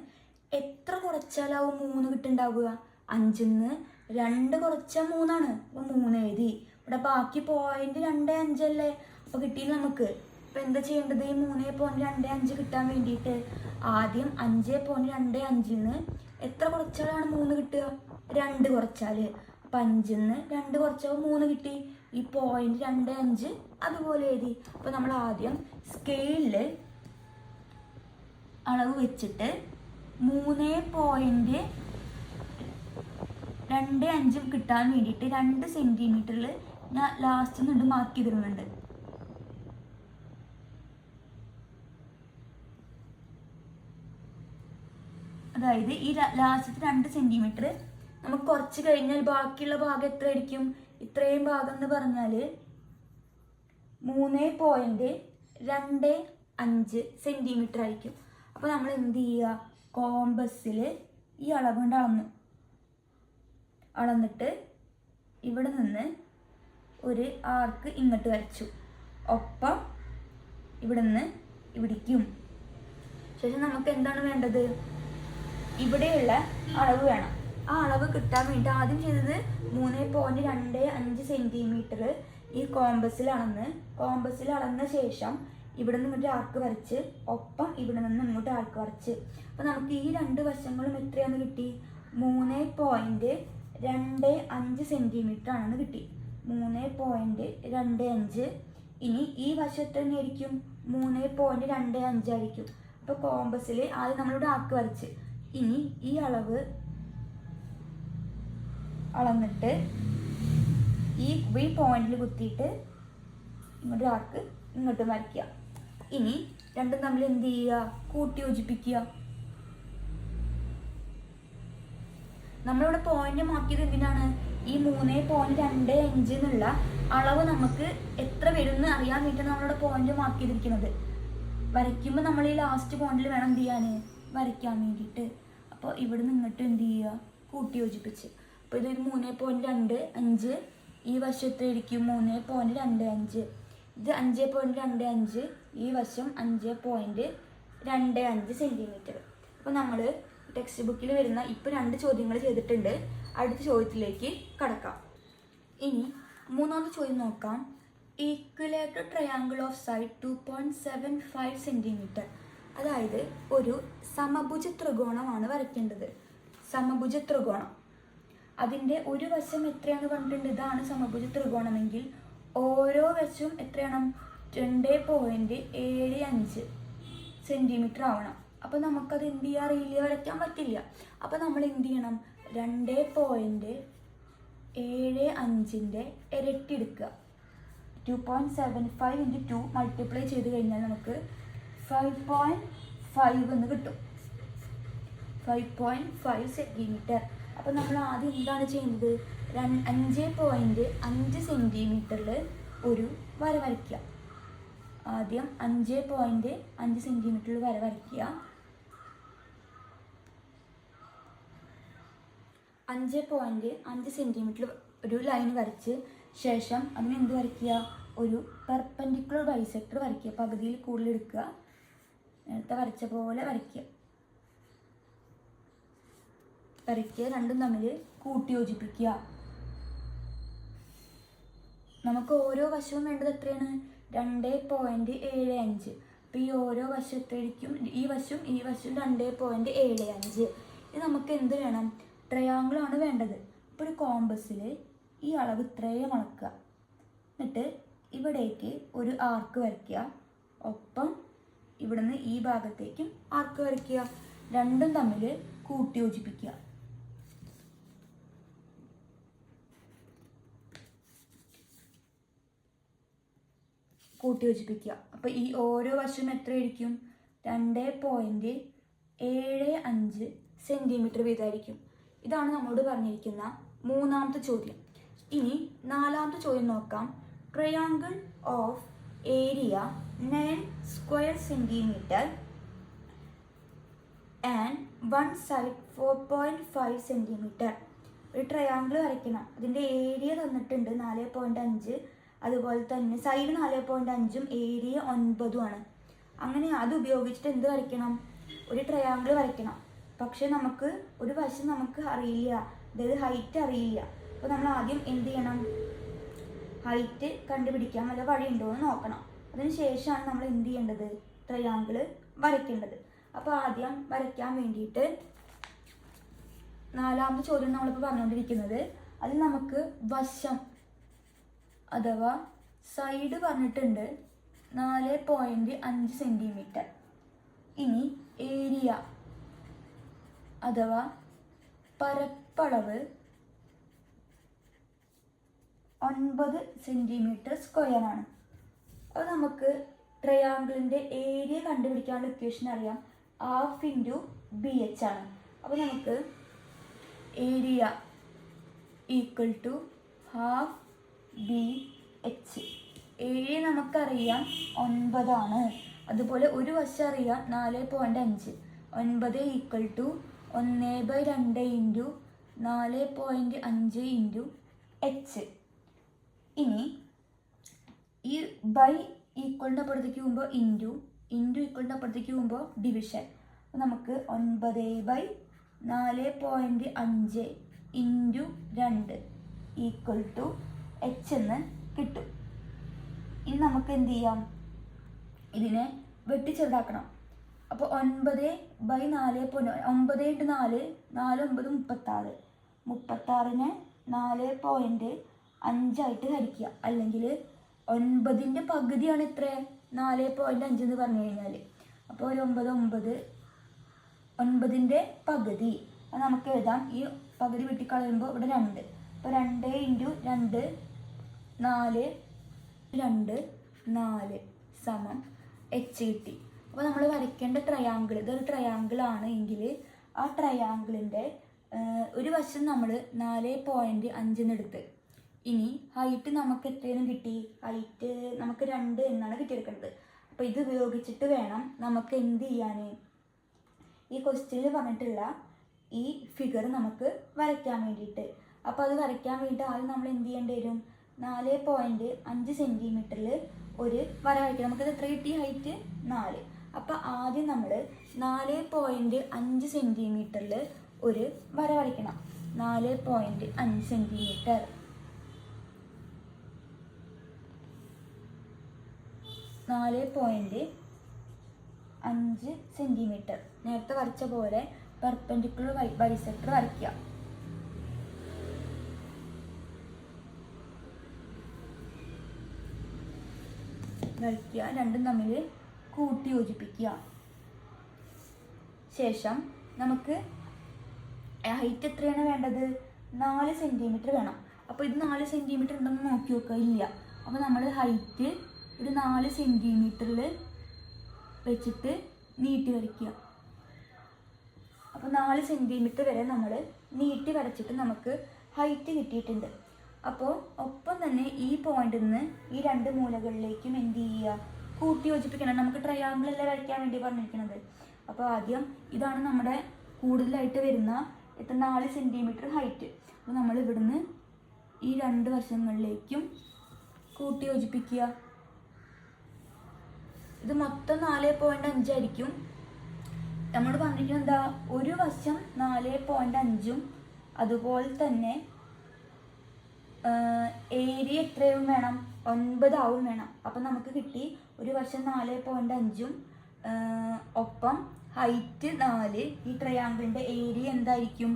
എത്ര കുറച്ചാലാവും 3 കിട്ടുന്നുണ്ടാവുക? 5 2 കുറച്ചാൽ 3 അപ്പോൾ 3 എഴുതി. ഇവിടെ ബാക്കി 0.25 അല്ലേ? അപ്പോൾ കിട്ടിയില്ല നമുക്ക്. അപ്പോൾ എന്താ ചെയ്യേണ്ടത്? ഈ 3.25 കിട്ടാൻ വേണ്ടിയിട്ട് ആദ്യം 5.25 എത്ര കുറച്ചാലാണ് 3 കിട്ടുക? 2 കുറച്ചാൽ. അപ്പം 5 2 കുറച്ചാൽ 3 കിട്ടി. ഈ 0.25 അതുപോലെ എഴുതി. അപ്പോൾ നമ്മൾ ആദ്യം സ്കെയിലിൽ അളവ് വെച്ചിട്ട് 3.25 കിട്ടാൻ വേണ്ടിയിട്ട് 2 സെൻറ്റിമീറ്ററിൽ ഞാൻ ലാസ്റ്റ് നിന്ന് മാർക്ക് ചെയ്തിരുന്നുണ്ട്. അതായത് ഈ ലാസ്റ്റത്തെ 2 സെൻറ്റിമീറ്റർ നമുക്ക് കുറച്ച് കഴിഞ്ഞാൽ ബാക്കിയുള്ള ഭാഗം എത്ര ആയിരിക്കും? ഇത്രയും ഭാഗം എന്ന് പറഞ്ഞാൽ 3.25 സെൻറ്റിമീറ്റർ ആയിരിക്കും. അപ്പോൾ നമ്മൾ എന്ത് ചെയ്യുക? കോമ്പസിൽ ഈ അളവ് കൊണ്ട് അളന്നിട്ട് ഇവിടെ നിന്ന് ഒരു ആർക്ക് ഇങ്ങോട്ട് വരച്ചു. ഒപ്പം ഇവിടെ നിന്ന് ഇവിടേക്കും. ശേഷം നമുക്ക് എന്താണ് വേണ്ടത്? ഇവിടെയുള്ള അളവ് വേണം. ആ അളവ് കിട്ടാൻ വേണ്ടി ആദ്യം ചെയ്തത് 3.25 സെൻറ്റിമീറ്റർ ഈ കോമ്പസിൽ അളന്ന ശേഷം ഇവിടെ നിന്ന് ഇങ്ങോട്ട് ആർക്ക് വരച്ച് ഒപ്പം ഇവിടെ നിന്ന് ഇങ്ങോട്ട് ആർക്ക് വരച്ച്. അപ്പോൾ നമുക്ക് ഈ 2 വശങ്ങളും എത്രയാണെന്ന് കിട്ടി? 3.25 സെൻറ്റിമീറ്റർ ആണെന്ന് കിട്ടി. 3.25. ഇനി ഈ വശത്ത് തന്നെ ആയിരിക്കും 3.25 ആയിരിക്കും. അപ്പോൾ കോമ്പസിൽ ആദ്യം നമ്മളിവിടെ ആർക്ക് വരച്ച്, ഇനി ഈ അളവ് അളന്നിട്ട് ഈ പോയിന്റിൽ കുത്തിയിട്ട് ഇങ്ങോട്ട് ആർക്ക് ഇങ്ങോട്ട് വരയ്ക്കുക. ഇനി രണ്ടും തമ്മിൽ എന്ത് ചെയ്യുക, കൂട്ടി യോജിപ്പിക്കുക. നമ്മളിവിടെ പോയിന്റ് മാക്കിയത് എന്തിനാണ്, ഈ 3.25 എന്നുള്ള അളവ് നമുക്ക് എത്ര വരുമെന്ന് അറിയാൻ വേണ്ടിയിട്ടാണ് നമ്മളിവിടെ പോയിന്റ് മാർക്ക് ചെയ്തിരിക്കുന്നത്. വരയ്ക്കുമ്പോൾ നമ്മൾ ഈ ലാസ്റ്റ് പോയിന്റിൽ വേണം എന്ത് ചെയ്യാൻ, വരയ്ക്കാൻ വേണ്ടിയിട്ട്. അപ്പോൾ ഇവിടെ നിന്നിട്ട് എന്ത് ചെയ്യുക, കൂട്ടി യോജിപ്പിച്ച്. അപ്പോൾ ഇതൊരു 3.25, ഈ വശത്തായിരിക്കും 3.25, ഇത് 5.25, ഈ വശം 5.25 സെൻറ്റിമീറ്റർ. അപ്പോൾ നമ്മൾ ടെക്സ്റ്റ് ബുക്കിൽ വരുന്ന ഇപ്പോൾ 2 ചോദ്യങ്ങൾ ചെയ്തിട്ടുണ്ട്. അടുത്ത ചോദ്യത്തിലേക്ക് കടക്കാം. ഇനി മൂന്നാമത്തെ ചോദ്യം നോക്കാം. ഈക്വലേറ്റർ ട്രയാങ്കിൾ ഓഫ് സൈഡ് 2.75 സെൻറ്റിമീറ്റർ. അതായത് ഒരു സമഭുജ ത്രികോണമാണ് വരയ്ക്കേണ്ടത്. സമഭുജ ത്രികോണം, അതിൻ്റെ ഒരു വശം എത്രയാണെന്ന് പറഞ്ഞിട്ടുണ്ട്. ഇതാണ് സമഭുജ ത്രികോണമെങ്കിൽ ഓരോ വശവും എത്രയാണ്, 2.75 സെൻറ്റിമീറ്റർ ആവണം. അപ്പോൾ നമുക്കത് എന്ത് ചെയ്യാൻ അറിയില്ല, വരയ്ക്കാൻ പറ്റില്ല. അപ്പോൾ നമ്മൾ എന്ത് ചെയ്യണം, 2.75ൻ്റെ ഇരട്ടി എടുക്കുക. 2.75 × 2 മൾട്ടിപ്ലൈ ചെയ്ത് കഴിഞ്ഞാൽ നമുക്ക് 5.5 എന്ന് കിട്ടും. 5.5 സെൻറ്റിമീറ്റർ. അപ്പോൾ നമ്മൾ ആദ്യം എന്താണ് ചെയ്യുന്നത്, 5.5 സെൻറ്റിമീറ്ററിൽ ഒരു വര വരയ്ക്കുക. ആദ്യം 5.5 സെൻറ്റിമീറ്ററിൽ വര വരയ്ക്കുക. 5.5 സെൻറ്റിമീറ്റർ ഒരു ലൈൻ വരച്ച് ശേഷം അതിന് എന്ത് വരയ്ക്കുക, ഒരു പെർപെൻഡിക്കുലർ ബൈസെക്ടർ വരയ്ക്കുക. പകുതിയിൽ കൂടുതൽ എടുക്കുക, നേരത്തെ വരച്ച പോലെ വരയ്ക്കുക. രണ്ടും തമ്മിൽ കൂട്ടി യോജിപ്പിക്കുക. നമുക്ക് ഓരോ വശവും വേണ്ടത് എത്രയാണ്, 2.75. അപ്പോൾ ഈ ഓരോ വശത്തേക്കും ഈ വശവും 2.75. ഇത് നമുക്ക് എന്ത് വേണം, ട്രയാങ്കിളാണ് വേണ്ടത്. അപ്പോൾ ഒരു കോമ്പസിൽ ഈ അളവ് ഇത്രയും അളക്കുക. എന്നിട്ട് ഇവിടേക്ക് ഒരു ആർക്ക് വരയ്ക്കുക. ഒപ്പം ഇവിടുന്ന് ഈ ഭാഗത്തേക്കും ആർക്ക് വരയ്ക്കുക. രണ്ടും തമ്മിൽ കൂട്ടി യോജിപ്പിക്കുക. അപ്പോൾ ഈ ഓരോ വശവും എത്രയായിരിക്കും, 2.75 സെൻറ്റിമീറ്റർ വീതമായിരിക്കും. ഇതാണ് നമ്മളോട് പറഞ്ഞിരിക്കുന്ന മൂന്നാമത്തെ ചോദ്യം. ഇനി നാലാമത്തെ ചോദ്യം നോക്കാം. Triangle of area 9 square centimetre and 1 side 4.5 centimetre. ഒരു ട്രയാങ്കിൾ വരയ്ക്കണം. അതിൻ്റെ ഏരിയ തന്നിട്ടുണ്ട് 4.5, അതുപോലെ തന്നെ സൈഡ് 4.5ഉം ഏരിയ 9ഉമാണ്. അങ്ങനെ അത് ഉപയോഗിച്ചിട്ട് എന്ത് വരയ്ക്കണം, ഒരു ട്രയാങ്കിൾ വരയ്ക്കണം. പക്ഷെ നമുക്ക് ഒരു വശം നമുക്ക് അറിയില്ല, അതായത് ഹൈറ്റ് അറിയില്ല. അപ്പോൾ നമ്മൾ ആദ്യം എന്ത് ചെയ്യണം, ഹൈറ്റ് കണ്ടുപിടിക്കാൻ വല്ല വഴിയുണ്ടോ എന്ന് നോക്കണം. അതിന് ശേഷമാണ് നമ്മൾ എന്ത് ചെയ്യേണ്ടത്, ട്രയാങ്കിൾ വരയ്ക്കേണ്ടത്. അപ്പോൾ ആദ്യം വരയ്ക്കാൻ വേണ്ടിയിട്ട് നാലാമത്തെ ചോദ്യം നമ്മളിപ്പോൾ പറഞ്ഞുകൊണ്ടിരിക്കുന്നത്, അതിൽ നമുക്ക് വശം അഥവാ സൈഡ് പറഞ്ഞിട്ടുണ്ട് 4.5 സെൻറ്റിമീറ്റർ. ഇനി ഏരിയ അഥവാ പരപ്പളവ് 9 സെൻറ്റിമീറ്റർ സ്ക്വയർ ആണ്. അപ്പോൾ നമുക്ക് ട്രയാങ്കിളിൻ്റെ ഏരിയ കണ്ടുപിടിക്കാനുള്ള ഇക്വേഷൻ അറിയാം, ½ × BH ആണ്. അപ്പോൾ നമുക്ക് area equal to ½ BH. Area നമുക്കറിയാം 9 ആണ്. അതുപോലെ ഒരു വശം അറിയാം 4.5. 9 ഈക്വൽ ടു 1/2 × 4.5 × H. ഇനി ഈ ബൈ ഈക്വലിൻ്റെ അപ്പുറത്തേക്ക് പോകുമ്പോൾ ഇൻറ്റു ഈക്വലിൻ്റെ അപ്പുറത്തേക്ക് പോകുമ്പോൾ ഡിവിഷൻ. അപ്പോൾ നമുക്ക് 9/4.5 × 2 ഈക്വൽ ടു H എന്ന് കിട്ടും. ഇനി നമുക്ക് എന്ത് ചെയ്യാം, ഇതിനെ വെട്ടിച്ചെറുതാക്കണം. അപ്പോൾ 9/4, 9 × 4, 4 9 36. 36നെ 4.5 5 ഹരിക്കുക. അല്ലെങ്കിൽ 9ൻ്റെ പകുതിയാണ് എത്ര? 4.5 എന്ന് പറഞ്ഞു കഴിഞ്ഞാൽ. അപ്പോൾ ഒരു 9ൻ്റെ പകുതി അത് നമുക്ക് എഴുതാം. ഈ പകുതി വെട്ടിക്കളയുമ്പോൾ ഇവിടെ 2. അപ്പോൾ 2 × 2 4 2 4 സമം h കിട്ടി. അപ്പോൾ നമ്മൾ വരയ്ക്കേണ്ട ട്രയാങ്കിൾ, ഇതൊരു ട്രയാങ്കിൾ ആണ് എങ്കിൽ ആ ട്രയാങ്കിളിൻ്റെ ഒരു വശം നമ്മൾ 4.5 എടുത്ത്, ഇനി ഹൈറ്റ് നമുക്ക് എത്രയും കിട്ടി? ഹൈറ്റ് നമുക്ക് 2 എന്നാണ് കിട്ടിയെടുക്കേണ്ടത്. അപ്പോൾ ഇത് ഉപയോഗിച്ചിട്ട് വേണം നമുക്ക് എന്ത് ചെയ്യാൻ? ഈ ക്വസ്റ്റ്യനിൽ പറഞ്ഞിട്ടുള്ള ഈ ഫിഗർ നമുക്ക് വരയ്ക്കാൻ വേണ്ടിയിട്ട്. അപ്പോൾ അത് വരയ്ക്കാൻ വേണ്ടിയിട്ട് ആദ്യം നമ്മൾ എന്ത് ചെയ്യേണ്ടി വരും? 4.5 സെൻറ്റിമീറ്ററിൽ ഒരു വര വരയ്ക്കണം. നമുക്കത് എത്ര കിട്ടി? ഹൈറ്റ് 4. അപ്പോൾ ആദ്യം നമ്മൾ 4.5 സെൻറ്റിമീറ്ററിൽ ഒരു വര വരയ്ക്കണം. 4.5 സെൻറ്റിമീറ്റർ. 4.5 സെൻറ്റിമീറ്റർ നേരത്തെ വരച്ച പോലെ പെർപെൻഡിക്കുലർ ബൈസെക്ടർ വരയ്ക്കുക. രണ്ടും തമ്മിൽ കൂട്ടി യോജിപ്പിക്കുക. ശേഷം നമുക്ക് ഹൈറ്റ് എത്രയാണ് വേണ്ടത്? 4 സെൻറ്റിമീറ്റർ വേണം. അപ്പോൾ ഇത് 4 സെൻറ്റിമീറ്റർ ഉണ്ടെന്ന് നോക്കി നോക്കുക. ഇല്ല. അപ്പോൾ നമ്മൾ ഹൈറ്റ് ഒരു 4 സെൻറ്റിമീറ്ററിൽ വെച്ചിട്ട് നീട്ടി വരയ്ക്കുക. അപ്പോൾ 4 സെൻറ്റിമീറ്റർ വരെ നമ്മൾ നീട്ടി വരച്ചിട്ട് നമുക്ക് ഹൈറ്റ് കിട്ടിയിട്ടുണ്ട്. അപ്പോൾ ഒപ്പം തന്നെ ഈ പോയിന്റിൽ നിന്ന് ഈ 2 മൂലകളിലേക്കും എന്ത് ചെയ്യുക? കൂട്ടി യോജിപ്പിക്കണം. നമുക്ക് ട്രയാങ്കിളല്ലേ വരയ്ക്കാൻ വേണ്ടി പറഞ്ഞിരിക്കുന്നത്. അപ്പോൾ ആദ്യം ഇതാണ് നമ്മുടെ കൂടുതലായിട്ട് വരുന്ന 4 സെൻറ്റിമീറ്റർ ഹൈറ്റ്. അപ്പോൾ നമ്മൾ ഇവിടുന്ന് ഈ 2 വശങ്ങളിലേക്കും കൂട്ടി യോജിപ്പിക്കുക. ഇത് മൊത്തം 4.5 ആയിരിക്കും. നമ്മൾ പറഞ്ഞിരിക്കുന്നത് എന്താ? ഒരു വശം 4.5 അതുപോലെ തന്നെ ഏരിയ എത്രയും വേണം? 9 ആവും വേണം. അപ്പം നമുക്ക് കിട്ടി ഒരു വശം 4.5 ഒപ്പം ഹൈറ്റ് 4. ഈ ട്രയാങ്കിളിൻ്റെ ഏരിയ എന്തായിരിക്കും?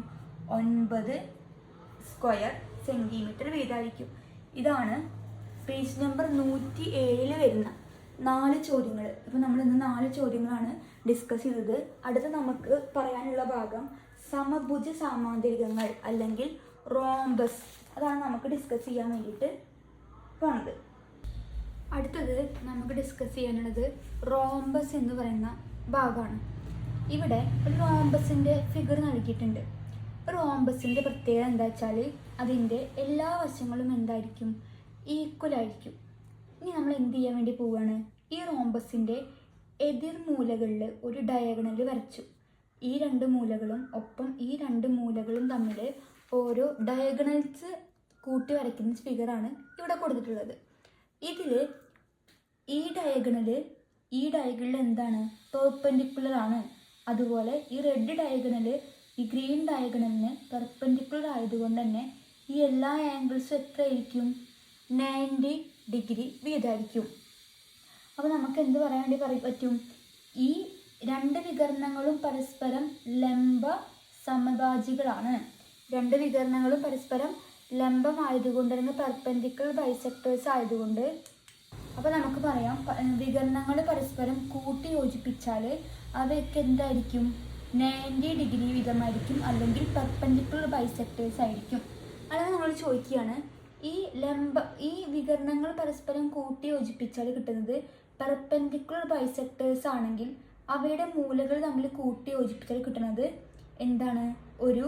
9 സ്ക്വയർ സെൻറ്റിമീറ്റർ വീതമായിരിക്കും. ഇതാണ് പേജ് നമ്പർ 107 വരുന്ന 4 ചോദ്യങ്ങൾ. ഇപ്പോൾ നമ്മൾ ഇന്ന് 4 ചോദ്യങ്ങളാണ് ഡിസ്കസ് ചെയ്തത്. അടുത്ത നമുക്ക് പറയാനുള്ള ഭാഗം സമഭുജ സാമാന്തരികങ്ങൾ അല്ലെങ്കിൽ റോംബസ്. അതാണ് നമുക്ക് ഡിസ്കസ് ചെയ്യാൻ വേണ്ടിയിട്ട് പോണത്. അടുത്തത് നമുക്ക് ഡിസ്കസ് ചെയ്യാനുള്ളത് റോംബസ് എന്ന് പറയുന്ന ഭാഗമാണ്. ഇവിടെ ഒരു റോംബസിൻ്റെ ഫിഗർ നൽകിയിട്ടുണ്ട്. റോംബസിൻ്റെ പ്രത്യേകത എന്താ വെച്ചാൽ അതിൻ്റെ എല്ലാ വശങ്ങളും എന്തായിരിക്കും? ഈക്വൽ ആയിരിക്കും. ഇനി നമ്മൾ എന്ത് ചെയ്യാൻ വേണ്ടി പോവുകയാണ്? ഈ റോംബസിൻ്റെ എതിർ മൂലകളിൽ ഒരു ഡയഗണൽ വരച്ചു. ഈ 2 മൂലകളും ഒപ്പം ഈ 2 മൂലകളും തമ്മിൽ ഓരോ ഡയഗണൽസ് കൂട്ടി വരയ്ക്കുന്ന ഫിഗറാണ് ഇവിടെ കൊടുത്തിട്ടുള്ളത്. ഇതിൽ ഈ ഡയഗണൽ എന്താണ്? പെർപെൻഡിക്കുലർ ആണ്. അതുപോലെ ഈ റെഡ് ഡയഗണൽ ഈ ഗ്രീൻ ഡയഗണലിന് പെർപെൻഡിക്കുലർ ആയതുകൊണ്ട് തന്നെ ഈ എല്ലാ ആംഗിൾസും എത്ര ആയിരിക്കും? 90 ഡിഗ്രി വീതമായിരിക്കും. അപ്പോൾ നമുക്ക് എന്ത് പറയാൻ വേണ്ടി പറ്റും? ഈ 2 വികരണങ്ങളും പരസ്പരം ലംബ സമഭാജികളാണ്. 2 വികരണങ്ങളും പരസ്പരം ലംബമായതുകൊണ്ട് തന്നെ പെർപെൻഡിക്കുലർ ബൈസെക്ടേഴ്സ് ആയതുകൊണ്ട് അപ്പോൾ നമുക്ക് പറയാം വികരണങ്ങൾ പരസ്പരം കൂട്ടി യോജിപ്പിച്ചാൽ അവയൊക്കെ എന്തായിരിക്കും? 90 ഡിഗ്രി വീതമായിരിക്കും, അല്ലെങ്കിൽ പെർപെൻഡിക്കുലർ ബൈസെക്ടേഴ്സ് ആയിരിക്കും. അല്ലെങ്കിൽ നമ്മൾ ചോദിക്കുകയാണ് ഈ വികരണങ്ങൾ പരസ്പരം കൂട്ടി യോജിപ്പിച്ചാൽ കിട്ടുന്നത് പെർപെൻഡിക്കുലർ ബൈസെക്ടേഴ്സ് ആണെങ്കിൽ അവയുടെ മൂലകൾ തമ്മിൽ കൂട്ടി യോജിപ്പിച്ചാൽ കിട്ടുന്നത് എന്താണ്? ഒരു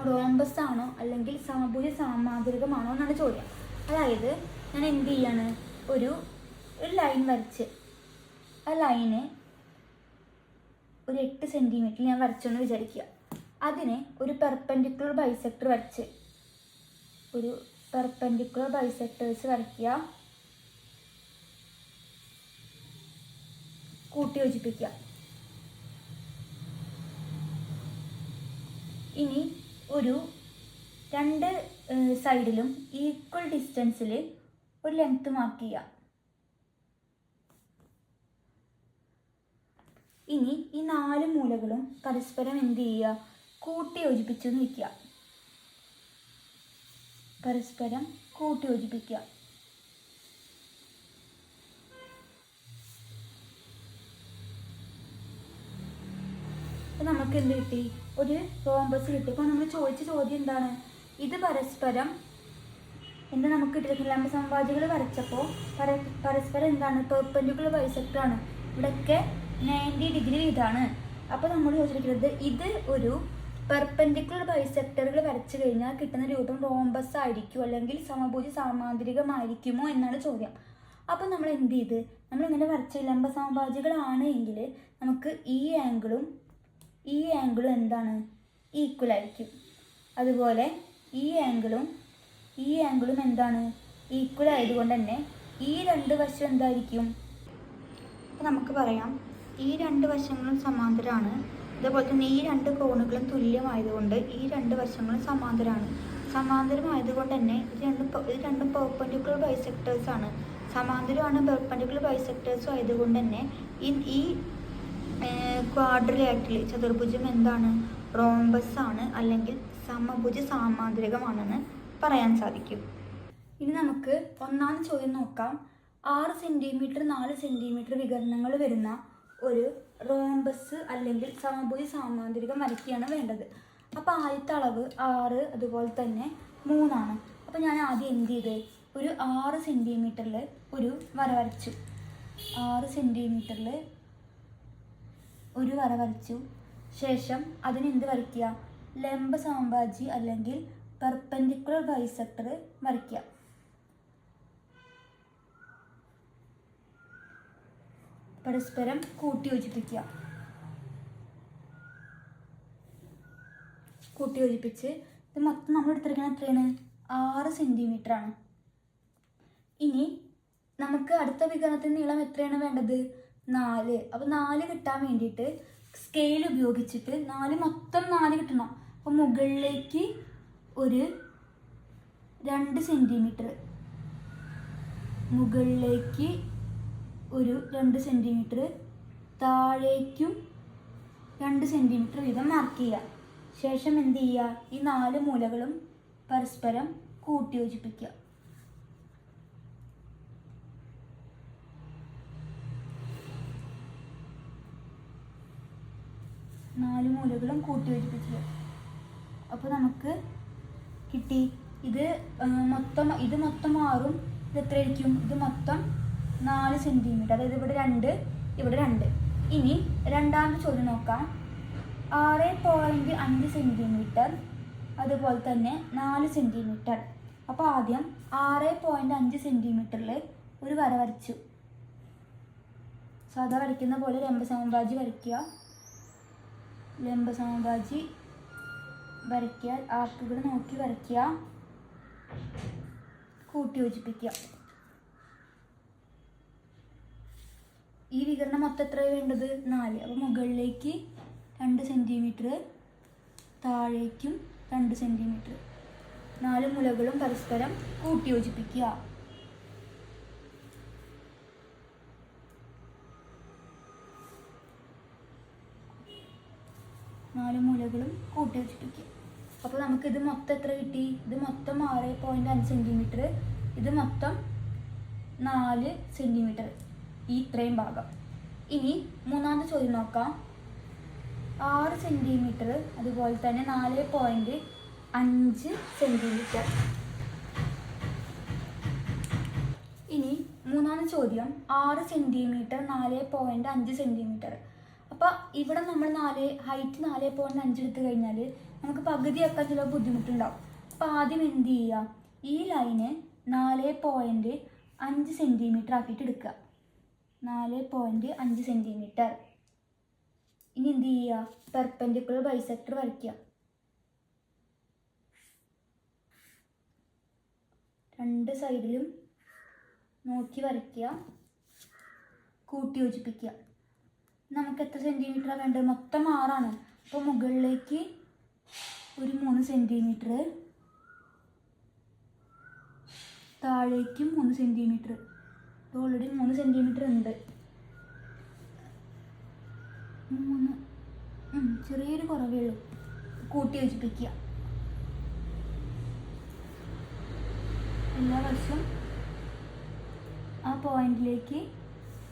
റോംബസ് ആണോ അല്ലെങ്കിൽ സമഭുജ സാമാന്തരികമാണോ എന്നാണ് ചോദ്യം. അതായത് ഞാൻ എന്ത് ചെയ്യാണ്? ഒരു ലൈൻ വരച്ച് ആ ലൈന് ഒരു 8 സെൻറ്റിമീറ്റർ ഞാൻ വരച്ചെന്ന് വിചാരിക്കുക. അതിനെ ഒരു പെർപെൻഡിക്കുലർ ബൈസെക്ടർ വരച്ച് ഒരു പെർപെൻഡിക്കുലർ ബൈസെക്ടേഴ്സ് വരയ്ക്കുക, കൂട്ടി യോജിപ്പിക്കുക. ഇനി ഒരു 2 സൈഡിലും ഈക്വൽ ഡിസ്റ്റൻസിൽ ഒരു ലെങ്ത് മാർക്ക് ചെയ്യുക. ഇനി ഈ 4 മൂലകളും പരസ്പരം എന്ത് ചെയ്യുക? കൂട്ടി യോജിപ്പിച്ചെന്ന് വയ്ക്കുക. പരസ്പരം കൂട്ടി യോജിപ്പിക്കുക. അപ്പം നമുക്ക് എന്ത് കിട്ടി? ഒരു റോംബസ് കിട്ടി. അപ്പോൾ നമ്മൾ ചോദിച്ച ചോദ്യം എന്താണ്? ഇത് പരസ്പരം എന്താ നമുക്ക് കിട്ടിയിരിക്കുന്നത്? ലംബ സമവാചികൾ വരച്ചപ്പോൾ പരസ്പരം എന്താണ്? പെർപെൻഡിക്കുലർ ബൈസെക്ടർ ആണ്. ഇവിടെയൊക്കെ 90 ഡിഗ്രി ഇതാണ്. അപ്പോൾ നമ്മൾ ചോദിച്ചിരിക്കുന്നത് ഇത് ഒരു പെർപെൻഡിക്കുലർ ബൈസെക്ടറുകൾ വരച്ചു കഴിഞ്ഞാൽ കിട്ടുന്ന രൂപം റോംബസ് ആയിരിക്കുമോ അല്ലെങ്കിൽ സമഭുജ സാമാന്തരികമായിരിക്കുമോ എന്നാണ് ചോദ്യം. അപ്പോൾ നമ്മൾ എന്ത് ചെയ്ത് നമ്മളിങ്ങനെ വരച്ച ലംബ സമവാചികളാണ് എങ്കിൽ നമുക്ക് ഈ ആംഗിളും എന്താണ്? ഈക്വൽ ആയിരിക്കും. അതുപോലെ ഈ ആംഗിളും എന്താണ്? ഈക്വൽ ആയതുകൊണ്ട് തന്നെ ഈ രണ്ട് വശം എന്തായിരിക്കും? അപ്പോൾ നമുക്ക് പറയാം ഈ രണ്ട് വശങ്ങളും സമാന്തരമാണ്. അതുപോലെ തന്നെ ഈ രണ്ട് കോണുകളും തുല്യമായതുകൊണ്ട് ഈ രണ്ട് വശങ്ങളും സമാന്തരമായതുകൊണ്ട് തന്നെ ഇത് രണ്ടും പെർപെൻഡിക്കുലർ ബൈസെക്ടേഴ്സ് ആണ്. സമാന്തരമാണ്, പെർപെൻഡിക്കുലർ ബൈസെക്ടേഴ്സും ആയതുകൊണ്ട് തന്നെ ഈ ക്വാഡ്രിലാറ്ററൽ ചതുർഭുജം എന്താണ്? റോംബസ് ആണ് അല്ലെങ്കിൽ സമഭുജ സാമാന്തരികമാണെന്ന് പറയാൻ സാധിക്കും. ഇനി നമുക്ക് ഒന്നാമത്തെ ചോദ്യം നോക്കാം. 6 സെൻറ്റിമീറ്റർ 4 സെൻറ്റിമീറ്റർ വികരണങ്ങൾ വരുന്ന ഒരു റോംബസ് അല്ലെങ്കിൽ സമഭുജ സാമാന്തരികം വരയ്ക്കുകയാണ് വേണ്ടത്. അപ്പോൾ ആദ്യത്തെ അളവ് 6, അതുപോലെ തന്നെ 3 ആണ്. അപ്പോൾ ഞാൻ ആദ്യം എന്ത് ചെയ്ത് ഒരു 6 സെൻറ്റിമീറ്ററിൽ ഒരു വര വരച്ചു. 6 സെൻറ്റിമീറ്ററിൽ ഒരു വര വരച്ചു. ശേഷം അതിനെന്ത് വരയ്ക്കുക? ലംബ സമവാചി അല്ലെങ്കിൽ പെർപെൻഡിക്കുലർ ബൈസെക്ടർ വരയ്ക്കുക. പരസ്പരം കൂട്ടി യോജിപ്പിക്കുക. കൂട്ടി യോജിപ്പിച്ച് ഇത് മൊത്തം നമ്മൾ എടുത്തിരിക്കുന്നത് എത്രയാണ്? 6 സെൻറ്റിമീറ്റർ ആണ്. ഇനി നമുക്ക് അടുത്ത വികരണത്തിന് നീളം എത്രയാണ് വേണ്ടത്? 4. അപ്പോൾ 4 കിട്ടാൻ വേണ്ടിയിട്ട് സ്കെയിൽ ഉപയോഗിച്ചിട്ട് 4 മൊത്തം 4 കിട്ടണം. അപ്പോൾ മുകളിലേക്ക് ഒരു 2 സെൻറ്റിമീറ്റർ, മുകളിലേക്ക് ഒരു 2 സെൻറ്റിമീറ്റർ, താഴേക്കും 2 സെൻറ്റിമീറ്റർ വീതം മാർക്ക് ചെയ്യുക. ശേഷം എന്ത് ചെയ്യുക? ഈ 4 മൂലകളും പരസ്പരം കൂട്ടി യോജിപ്പിക്കുക. നാല് മൂലകളും കൂട്ടി യോജിപ്പിക്കുക. അപ്പോൾ നമുക്ക് കിട്ടി ഇത് മൊത്തം മാറും. ഇത് എത്രയായിരിക്കും? ഇത് മൊത്തം 4 സെൻറ്റിമീറ്റർ. അതായത് ഇവിടെ 2, ഇവിടെ 2. ഇനി രണ്ടാമത്തെ ചോദ്യം നോക്കാം. 6.5 സെൻറ്റിമീറ്റർ, അതുപോലെ തന്നെ 4 സെൻറ്റിമീറ്റർ. അപ്പോൾ ആദ്യം 6.5 സെൻറ്റിമീറ്ററിൽ ഒരു വര വരച്ചു. സാധാ വരയ്ക്കുന്ന പോലെ ലംബ സമവാചി വരയ്ക്കുക. ലംബ സമവാചി വരയ്ക്കുക. ആർക്കുകൾ നോക്കി വരയ്ക്കുക. കൂട്ടി യോജിപ്പിക്കുക. ഈ വികരണം മൊത്തം എത്രയാണ് വേണ്ടത്? 4. അപ്പോൾ മുകളിലേക്ക് 2 സെൻറ്റിമീറ്റർ, താഴേക്കും 2 സെൻറ്റിമീറ്റർ. 4 മുലകളും പരസ്പരം കൂട്ടി യോജിപ്പിക്കുക. നാല് മൂലകളും കൂട്ടി യോജിപ്പിക്കുക. അപ്പോൾ നമുക്കിത് മൊത്തം എത്ര കിട്ടി? ഇത് മൊത്തം 6.5 സെൻറ്റിമീറ്റർ, ഇത് മൊത്തം 4 സെൻറ്റിമീറ്റർ, ഈ ഇത്രയും ഭാഗം. ഇനി മൂന്നാമത്തെ ചോദ്യം നോക്കാം. 6 സെൻറ്റിമീറ്റർ, അതുപോലെ തന്നെ 4.5 സെൻറ്റിമീറ്റർ. ഇനി മൂന്നാമത്തെ ചോദ്യം 6 സെൻറ്റിമീറ്റർ 4.5 സെൻറ്റിമീറ്റർ. അപ്പോൾ ഇവിടെ നമ്മൾ ഹൈറ്റ് 4.5 എടുത്തു കഴിഞ്ഞാൽ നമുക്ക് പകുതിയാക്കാൻ ചില ബുദ്ധിമുട്ടുണ്ടാവും. അപ്പോൾ ആദ്യം എന്ത് ചെയ്യുക? ഈ ലൈന് 4.5 സെൻറ്റിമീറ്റർ ആക്കിയിട്ട് എടുക്കുക. 4.5 സെൻറ്റിമീറ്റർ. ഇനി എന്ത് ചെയ്യുക? പെർപെൻഡിക്കുലർ ബൈസെക്ടർ വരയ്ക്കുക. രണ്ട് സൈഡിലും നോക്കി വരയ്ക്കുക. കൂട്ടി യോജിപ്പിക്കുക. നമുക്ക് എത്ര സെൻറ്റിമീറ്ററാണ് വേണ്ടത്? മൊത്തം 6 ആണ്. അപ്പോൾ മുകളിലേക്ക് ഒരു 3 സെൻറ്റിമീറ്റർ, താഴേക്കും 3 സെൻറ്റിമീറ്റർ. ഓൾറെഡി 3 സെൻറ്റിമീറ്റർ ഉണ്ട്. 3 ചെറിയൊരു കുറവേ ഉള്ളൂ. കൂട്ടി യോജിപ്പിക്കുക. എല്ലാ വശവും ആ പോയിന്റിലേക്ക്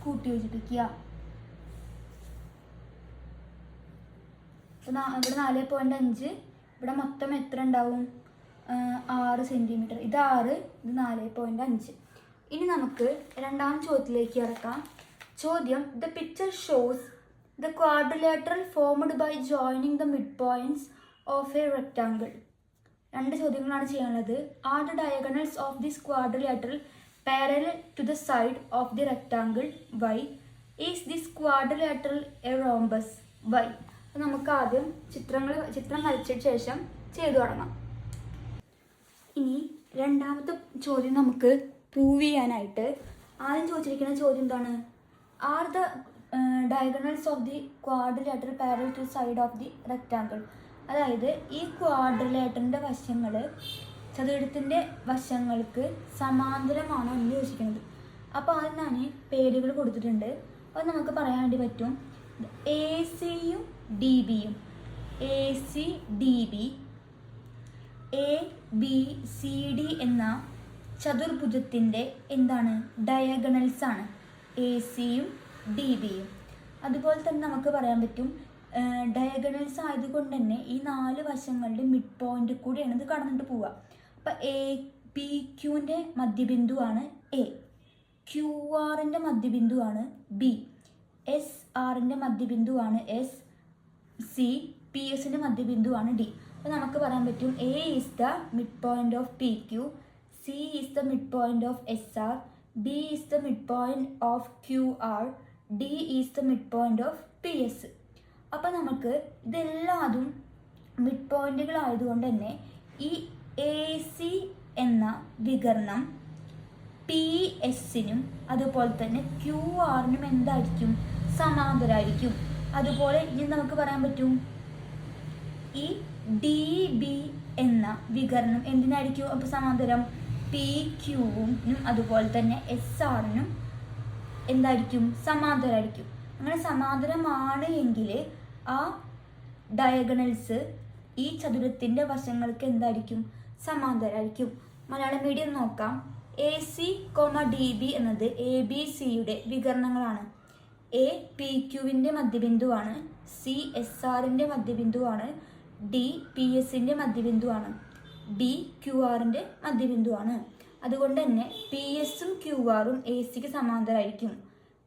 കൂട്ടി യോജിപ്പിക്കുക. ഇവിടെ 4.5, ഇവിടെ മൊത്തം എത്ര ഉണ്ടാവും? 6 സെൻറ്റിമീറ്റർ. ഇത് 6, ഇത് 4.5. ഇനി നമുക്ക് രണ്ടാം ചോദ്യത്തിലേക്ക് കിടക്കാം. ചോദ്യം: the picture shows the quadrilateral formed by joining the mid points of a rectangle. 2 ചോദ്യങ്ങളാണ് ചെയ്യാനുള്ളത്. Are the diagonals of this quadrilateral parallel to the side of the rectangle? Why is this quadrilateral a rhombus? Why? നമുക്ക് ആദ്യം ചിത്രം വരച്ചതിന് ശേഷം ചെയ്തു തുടങ്ങാം. ഇനി രണ്ടാമത്തെ ചോദ്യം നമുക്ക് പ്രൂവ് ചെയ്യാനായിട്ട് ആദ്യം ചോദിച്ചിരിക്കുന്ന ചോദ്യം എന്താണ്? Are the diagonals of the quadrilateral parallel to side of the rectangle. അതായത് ഈ ക്വാഡ്രിലേറ്ററിൻ്റെ വശങ്ങൾ ചതുരത്തിൻ്റെ വശങ്ങൾക്ക് സമാന്തരമാണോ എന്ന് ചോദിച്ചിരിക്കുന്നത്. അപ്പോൾ ആദ്യം ഞാൻ പേരുകൾ കൊടുത്തിട്ടുണ്ട്. അത് നമുക്ക് പറയാൻ വേണ്ടി പറ്റും. എ സിയും ഡി ബിയും, A C D B, A B C D എന്ന ചതുർഭുജത്തിൻ്റെ എന്താണ്? ഡയഗണൽസ് ആണ് എ സിയും ഡി ബിയും. അതുപോലെ തന്നെ നമുക്ക് പറയാൻ പറ്റും ഡയഗണൽസ് ആയതുകൊണ്ട് തന്നെ ഈ 4 വശങ്ങളുടെ മിഡ് പോയിന്റ് കൂടിയാണ് ഇത് കടന്നിട്ട് പോവുക. അപ്പം എ പി ക്യൂവിൻ്റെ മധ്യബിന്ദുവാണ് എ, ക്യു ആറിൻ്റെ മധ്യബിന്ദുവാണ് ബി, എസ് ആറിൻ്റെ മധ്യബിന്ദുവാണ് എസ്, സി പി എസിൻ്റെ മധ്യബിന്ദുവാണ് ഡി. അപ്പോൾ നമുക്ക് പറയാൻ പറ്റും A is the mid point of P Q, C is the mid point of S R, B is the mid point of Q R, D is the mid point of P S. അപ്പോൾ നമുക്ക് ഇതെല്ലാതും mid പോയിന്റുകളായതുകൊണ്ട് തന്നെ ഈ A C എന്ന വികരണം P എസിനും അതുപോലെ തന്നെ Q ആറിനും എന്തായിരിക്കും? സമാന്തരമായിരിക്കും. അതുപോലെ ഇനി നമുക്ക് പറയാൻ പറ്റും ഈ ഡി ബി എന്ന വികരണം എന്തിനായിരിക്കും അപ്പോൾ സമാന്തരം? പി ക്യൂവിനും അതുപോലെ തന്നെ എസ് ആറിനും എന്തായിരിക്കും? സമാന്തരമായിരിക്കും. അങ്ങനെ സമാന്തരമാണ് എങ്കിൽ ആ ഡയഗണൽസ് ഈ ചതുരത്തിൻ്റെ വശങ്ങൾക്ക് എന്തായിരിക്കും? സമാന്തരമായിരിക്കും. മലയാളം മീഡിയം നോക്കാം. എ സി ഡി ബി എന്നത് എ ബി സിയുടെ വികരണങ്ങളാണ്. എ പി ക്യൂവിൻ്റെ മധ്യബിന്ദുവാണ്, സി എസ് ആറിൻ്റെ മധ്യബിന്ദുവാണ്, ഡി പി എസിൻ്റെ മധ്യബിന്ദുവാണ്, ഡി ക്യു ആറിൻ്റെ മധ്യബിന്ദുവാണ്. അതുകൊണ്ട് തന്നെ പി എസും ക്യു ആറും എ സിക്ക് സമാന്തരമായിരിക്കും,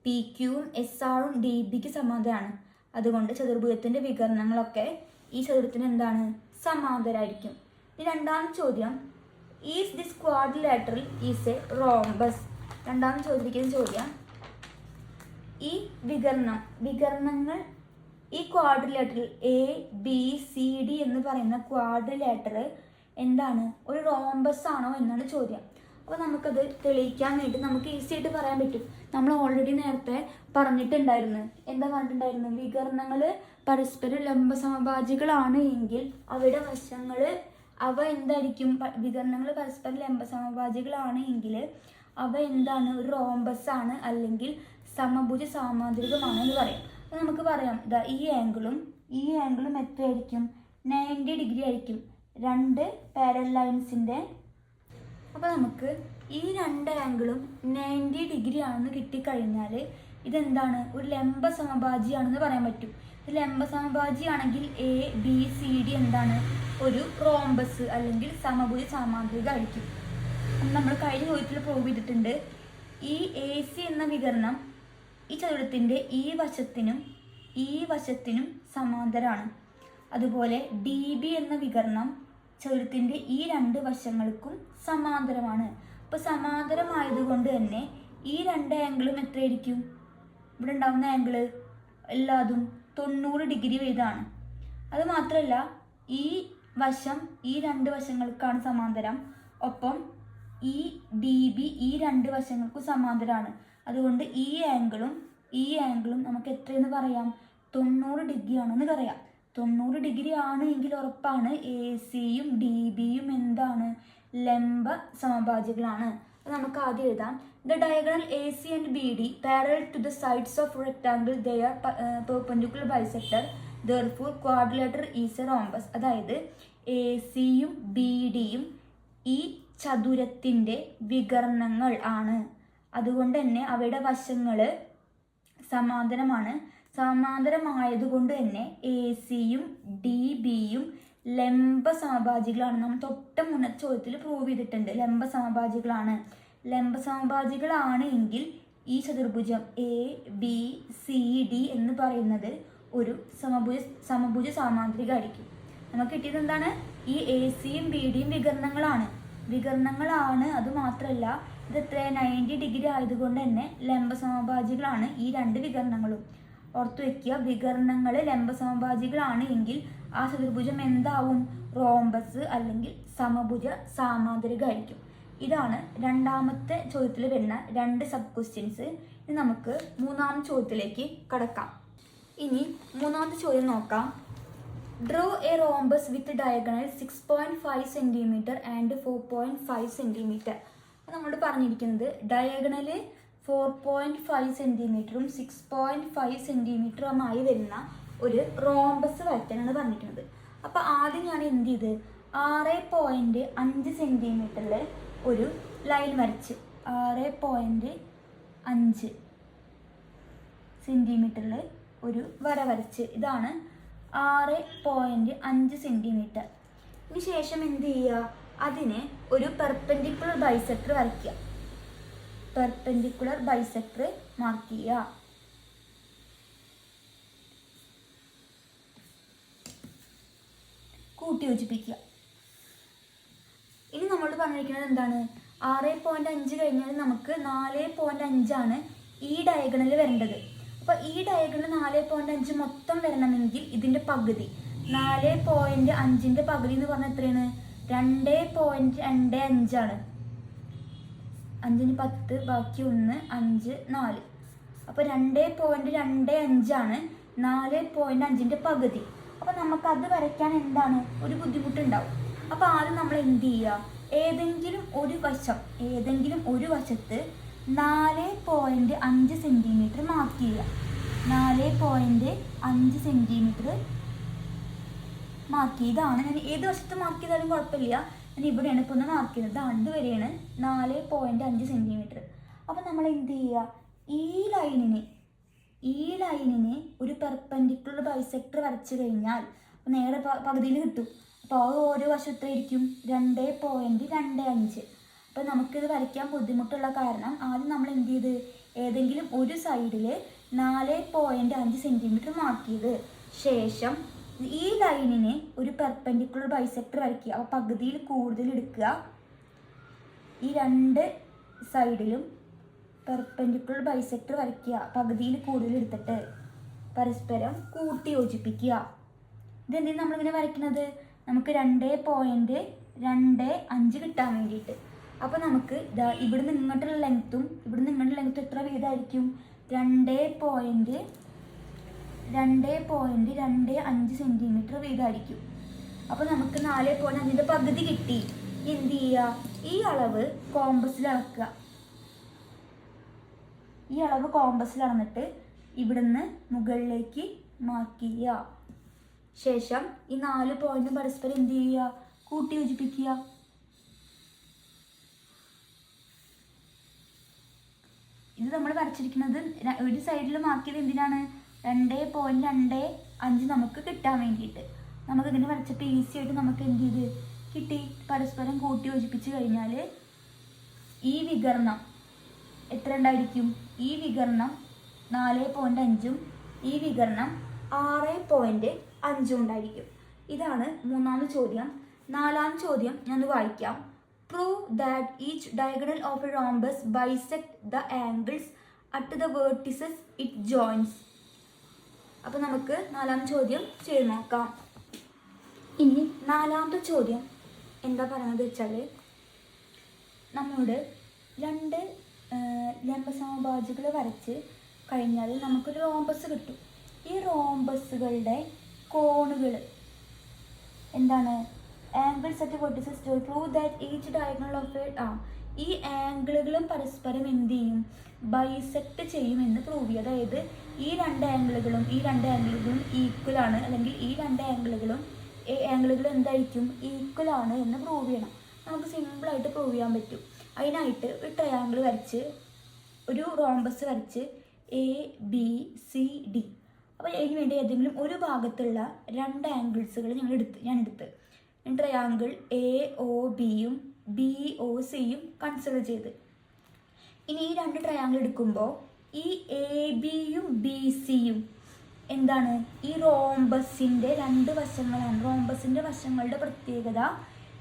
പി ക്യൂവും എസ് ആറും ഡി ബിക്ക് സമാന്തരമാണ്. അതുകൊണ്ട് ചതുർഭുജത്തിൻ്റെ വികരണങ്ങളൊക്കെ ഈ ചതുരത്തിന് എന്താണ്? സമാന്തരമായിരിക്കും. ഇനി രണ്ടാമത്തെ ചോദ്യം: is this quadrilateral is a rhombus? രണ്ടാമത് ചോദിച്ചിരിക്കുന്ന ചോദ്യം ഈ വികരണങ്ങൾ ഈ quadrilateral A B C D എന്ന് പറയുന്ന ക്വാഡ്രിലേറ്റർ എന്താണ്? ഒരു റോംബസ് ആണോ എന്നാണ് ചോദ്യം. അപ്പോൾ നമുക്കത് തെളിയിക്കാൻ വേണ്ടി നമുക്ക് ഈസി ആയിട്ട് പറയാൻ പറ്റും. നമ്മൾ ഓൾറെഡി നേരത്തെ പറഞ്ഞിട്ടുണ്ടായിരുന്നു. എന്താ പറഞ്ഞിട്ടുണ്ടായിരുന്നു? വികരണങ്ങൾ പരസ്പരം ലംബസമഭാജികളാണ് എങ്കിൽ അവയുടെ വശങ്ങൾ അവ എന്തായിരിക്കും? വികരണങ്ങൾ പരസ്പരം ലംബസമഭാജികളാണ് എങ്കിൽ അവ എന്താണ്? ഒരു റോംബസ് ആണ്, അല്ലെങ്കിൽ സമഭുജ സാമാന്തരികമാണ് എന്ന് പറയാം. അപ്പോൾ നമുക്ക് പറയാം ഇതാ ഈ ആംഗിളും എത്രയായിരിക്കും? 90 ഡിഗ്രി ആയിരിക്കും, 2 പാരലൽ ലൈൻസിൻ്റെ. അപ്പോൾ നമുക്ക് ഈ 2 ആംഗിളും 90 ഡിഗ്രി ആണെന്ന് കിട്ടിക്കഴിഞ്ഞാൽ ഇതെന്താണ്? ഒരു ലംബ സമഭാജിയാണെന്ന് പറയാൻ പറ്റും. ഇത് ലംബ സമഭാജിയാണെങ്കിൽ എ ബി സി ഡി എന്താണ്? ഒരു റോംബസ് അല്ലെങ്കിൽ സമഭുജ സാമാന്തരിക ആയിരിക്കും. നമ്മൾ കഴിഞ്ഞ ചോദ്യത്തിൽ പ്രൂവ് ചെയ്തിട്ടുണ്ട്. ഈ എ സി എന്ന വികരണം ഈ ചതുരത്തിൻ്റെ ഈ വശത്തിനും സമാന്തരമാണ്. അതുപോലെ ഡി ബി എന്ന വികരണം ചതുരത്തിൻ്റെ ഈ 2 വശങ്ങൾക്കും സമാന്തരമാണ്. അപ്പോൾ സമാന്തരമായതുകൊണ്ട് തന്നെ ഈ 2 ആംഗിളും എത്രയായിരിക്കും? ഇവിടെ ഉണ്ടാകുന്ന ആംഗിള് എല്ലാതും 90 ഡിഗ്രി വീതമാണ്. അതുമാത്രമല്ല ഈ വശം ഈ 2 വശങ്ങൾക്കാണ് സമാന്തരം. ഒപ്പം ഈ ഡി ബി ഈ 2 വശങ്ങൾക്കും സമാന്തരമാണ്. അതുകൊണ്ട് ഈ ആംഗിളും നമുക്ക് എത്രയെന്ന് പറയാം? 90 ഡിഗ്രി ആണെന്ന് പറയാം. 90 ഡിഗ്രി ആണ് എങ്കിൽ ഉറപ്പാണ് എ സിയും ഡി ബിയും എന്താണ്? ലംബ സമഭാജികളാണ്. അത് നമുക്ക് ആദ്യം എഴുതാം. The diagonal A C and B D parallel to the sides of rectangle they are perpendicular bisector therefore quadrilateral is a rhombus. അതായത് എ സിയും ബി ഡിയും ഈ ചതുരത്തിൻ്റെ വികർണങ്ങൾ ആണ്. അതുകൊണ്ട് തന്നെ അവയുടെ വശങ്ങൾ സമാന്തരമാണ്. സമാന്തരമായതുകൊണ്ട് തന്നെ എ സിയും ഡി ബിയും ലംബ സമഭാജികളാണ്. നമ്മൾ തൊട്ട മുന്നത്തെ ചോദ്യത്തിൽ പ്രൂവ് ചെയ്തിട്ടുണ്ട് ലംബ സമഭാജികളാണ്. ലംബ സമഭാജികളാണ് എങ്കിൽ ഈ ചതുർഭുജം എ ബി സി ഡി എന്ന് പറയുന്നത് ഒരു സമഭുജ സാമാന്തരികമായിരിക്കും. നമുക്ക് കിട്ടിയത് എന്താണ്? ഈ എ സിയും ബി ഡിയും വികർണങ്ങളാണ്. അതുമാത്രമല്ല ഇത് 90 ഡിഗ്രി ആയതുകൊണ്ട് തന്നെ ലംബ സമഭാജികളാണ് ഈ രണ്ട് വികർണങ്ങളും. ഓർത്തു വെക്കുക, വികർണങ്ങൾ ലംബ സമഭാജികളാണ് എങ്കിൽ ആ ചതുർഭുജം എന്താവും? റോംബസ് അല്ലെങ്കിൽ സമഭുജ സാമാന്തരികമായിരിക്കും. ഇതാണ് രണ്ടാമത്തെ ചോദ്യത്തിൽ വരുന്ന 2 സബ് ക്വസ്റ്റ്യൻസ്. ഇനി നമുക്ക് മൂന്നാമത്തെ ചോദ്യത്തിലേക്ക് കടക്കാം. ഇനി മൂന്നാമത്തെ ചോദ്യം നോക്കാം. Draw A rhombus with diagonal 6.5 cm and 4.5 cm. നമ്മളോട് പറഞ്ഞിരിക്കുന്നത് ഡയഗണല് 4.5 cm 6.5 cm വരുന്ന ഒരു റോംബസ് വരയ്ക്കാനാണ് പറഞ്ഞിരിക്കുന്നത്. അപ്പോൾ ആദ്യം ഞാൻ എന്ത് ചെയ്ത് 6.5 cm ഒരു ലൈൻ വരച്ച് 6.5 cm ഒരു വര വരച്ച് ഇതാണ് 6.5 cm. ഇതിന് ശേഷം എന്ത് ചെയ്യുക? അതിന് ഒരു പെർപെൻഡിക്കുലർ ബൈസെക്ടർ വരയ്ക്കുക. പെർപെൻഡിക്കുലർ ബൈസെക്ടർ മാർക്ക് ചെയ്യുക. കൂട്ടി യോജിപ്പിക്കുക. ഇനി നമ്മൾ പറഞ്ഞിരിക്കുന്നത് എന്താണ്? 6.5 കഴിഞ്ഞാൽ നമുക്ക് 4.5 ആണ് ഈ ഡയഗണൽ വരേണ്ടത്. അപ്പോൾ ഈ ഡയഗണൽ 4.5 മൊത്തം വരണമെങ്കിൽ ഇതിൻ്റെ പകുതി 4.5ൻ്റെ പകുതി എന്ന് പറഞ്ഞാൽ എത്രയാണ്? 2.25 ആണ്. 5ന് 10 ബാക്കി 1 5 4. അപ്പോൾ 2.25 ആണ് 4.5ൻ്റെ പകുതി. അപ്പോൾ നമുക്കത് വരയ്ക്കാൻ എന്താണ് ഒരു ബുദ്ധിമുട്ടുണ്ടാവും. അപ്പോൾ ആദ്യം നമ്മൾ എന്ത് ചെയ്യുക? ഏതെങ്കിലും ഒരു വശത്ത് 4.5 cm മാർക്ക് ചെയ്യുക. 4.5 cm മാർക്ക് ചെയ്താണ്. ഞാൻ ഏത് വശത്ത് മാർക്ക് ചെയ്താലും കുഴപ്പമില്ല. ഞാൻ ഇവിടെയാണ് ഇപ്പോൾ ഒന്ന് മാർക്ക് ചെയ്തത്. അതുവരെയാണ് 4.5 cm. അപ്പോൾ നമ്മൾ എന്ത് ചെയ്യുക? ഈ ലൈനിന് ഒരു പെർപെൻഡിക്കുലർ ബൈസെക്ടർ വരച്ചു കഴിഞ്ഞാൽ നേരെ പകുതിയിൽ കിട്ടും. അപ്പോൾ ഓരോ വശത്തായിരിക്കും 2.25. അപ്പോൾ നമുക്കിത് വരയ്ക്കാൻ ബുദ്ധിമുട്ടുള്ള കാരണം ആദ്യം നമ്മൾ എന്ത് ചെയ്ത് ഏതെങ്കിലും ഒരു സൈഡിൽ 4.5 cm മാർക്ക് ചെയ്ത് ശേഷം ഈ ലൈനിന് ഒരു പെർപെൻഡിക്കുലർ ബൈസെക്ടർ വരയ്ക്കുക. അപ്പോൾ പകുതിയിൽ കൂടുതൽ എടുക്കുക. ഈ 2 സൈഡിലും പെർപെൻഡിക്കുലർ ബൈസെക്ടർ വരയ്ക്കുക. പകുതിയിൽ കൂടുതൽ എടുത്തിട്ട് പരസ്പരം കൂട്ടി യോജിപ്പിക്കുക. ഇതെന്തിനാണ് നമ്മളിങ്ങനെ വരയ്ക്കുന്നത്? നമുക്ക് 2.25 കിട്ടാൻ വേണ്ടിയിട്ട്. അപ്പോൾ നമുക്ക് ഇവിടുന്ന് ഇങ്ങോട്ടുള്ള ലെങ്ത്തും ഇവിടുന്ന് ഇങ്ങോട്ടുള്ള ലെങ്ത്തും എത്ര വീതമായിരിക്കും? 2.25 cm വീതമായിരിക്കും. അപ്പോൾ നമുക്ക് 4.5ൻ്റെ പകുതി കിട്ടി. എന്ത് ചെയ്യുക? ഈ അളവ് കോമ്പസിൽ അളക്കുക. ഈ അളവ് കോമ്പസിൽ അളന്നിട്ട് ഇവിടുന്ന് മുകളിലേക്ക് മാർക്ക് ചെയ്യുക. ശേഷം ഈ 4 പോയിന്റും പരസ്പരം എന്ത് ചെയ്യുക? കൂട്ടി യോജിപ്പിക്കുക. ഇത് നമ്മൾ വരച്ചിരിക്കുന്നത് ഒരു സൈഡിൽ മാർക്ക് ചെയ്ത് എന്തിനാണ്? 2.25 നമുക്ക് കിട്ടാൻ വേണ്ടിയിട്ട്. നമുക്കിങ്ങനെ വരച്ചപ്പോൾ ഈസി ആയിട്ട് നമുക്ക് എന്ത് ചെയ്ത് കിട്ടി? പരസ്പരം കൂട്ടി യോജിപ്പിച്ച് കഴിഞ്ഞാൽ ഈ വികരണം എത്ര ഉണ്ടായിരിക്കും? ഈ വികരണം 4.5ഉം ഈ വികരണം 6.5 ഉണ്ടായിരിക്കും. ഇതാണ് മൂന്നാമത്തെ ചോദ്യം. നാലാമത്തെ ചോദ്യം ഞാൻ വായിക്കാം. Prove that each diagonal of a rhombus bisect the angles at the vertices it joins. അപ്പോൾ നമുക്ക് നാലാമത്തെ ചോദ്യം ചെയ്ത് നോക്കാം. ഇനി നാലാമത്തെ ചോദ്യം എന്താ പറയുന്നത് വെച്ചാൽ നമ്മോട് 2 ലംബസമഭാജികൾ വരച്ച് കഴിഞ്ഞാൽ നമുക്കൊരു റോംബസ് കിട്ടും. ഈ റോംബസുകളുടെ കോണുകൾ എന്താണ്? Angles at vertices to prove that each diagonal of ഈ ആംഗിളുകളും പരസ്പരം എന്ത് ചെയ്യും? ബൈസെക്ട് ചെയ്യുമെന്ന് പ്രൂവ് ചെയ്യും. അതായത് ഈ 2 ആംഗിളുകളും ഈക്വൽ ആണ്, അല്ലെങ്കിൽ ഈ 2 ആംഗിളുകളും എന്തായിരിക്കും? ഈക്വൽ ആണ് എന്ന് പ്രൂവ് ചെയ്യണം. നമുക്ക് സിമ്പിളായിട്ട് പ്രൂവ് ചെയ്യാൻ പറ്റും. അതിനായിട്ട് ഒരു ട്രയാങ്കിൾ വരച്ച് ഒരു റോംബസ് വരച്ച് ABCD. അപ്പോൾ അതിന് വേണ്ടി ഏതെങ്കിലും ഒരു ഭാഗത്തുള്ള 2 ആംഗിൾസുകൾ ഞാൻ എടുത്ത് ട്രയാങ്കിൾ AOBയും BOCയും കൺസിഡർ ചെയ്ത്. ഇനി ഈ 2 ട്രയാങ്കിൾ എടുക്കുമ്പോൾ ഈ ABയും BCയും എന്താണ്? ഈ റോംബസിൻ്റെ 2 വശങ്ങളാണ്. റോംബസിൻ്റെ വശങ്ങളുടെ പ്രത്യേകത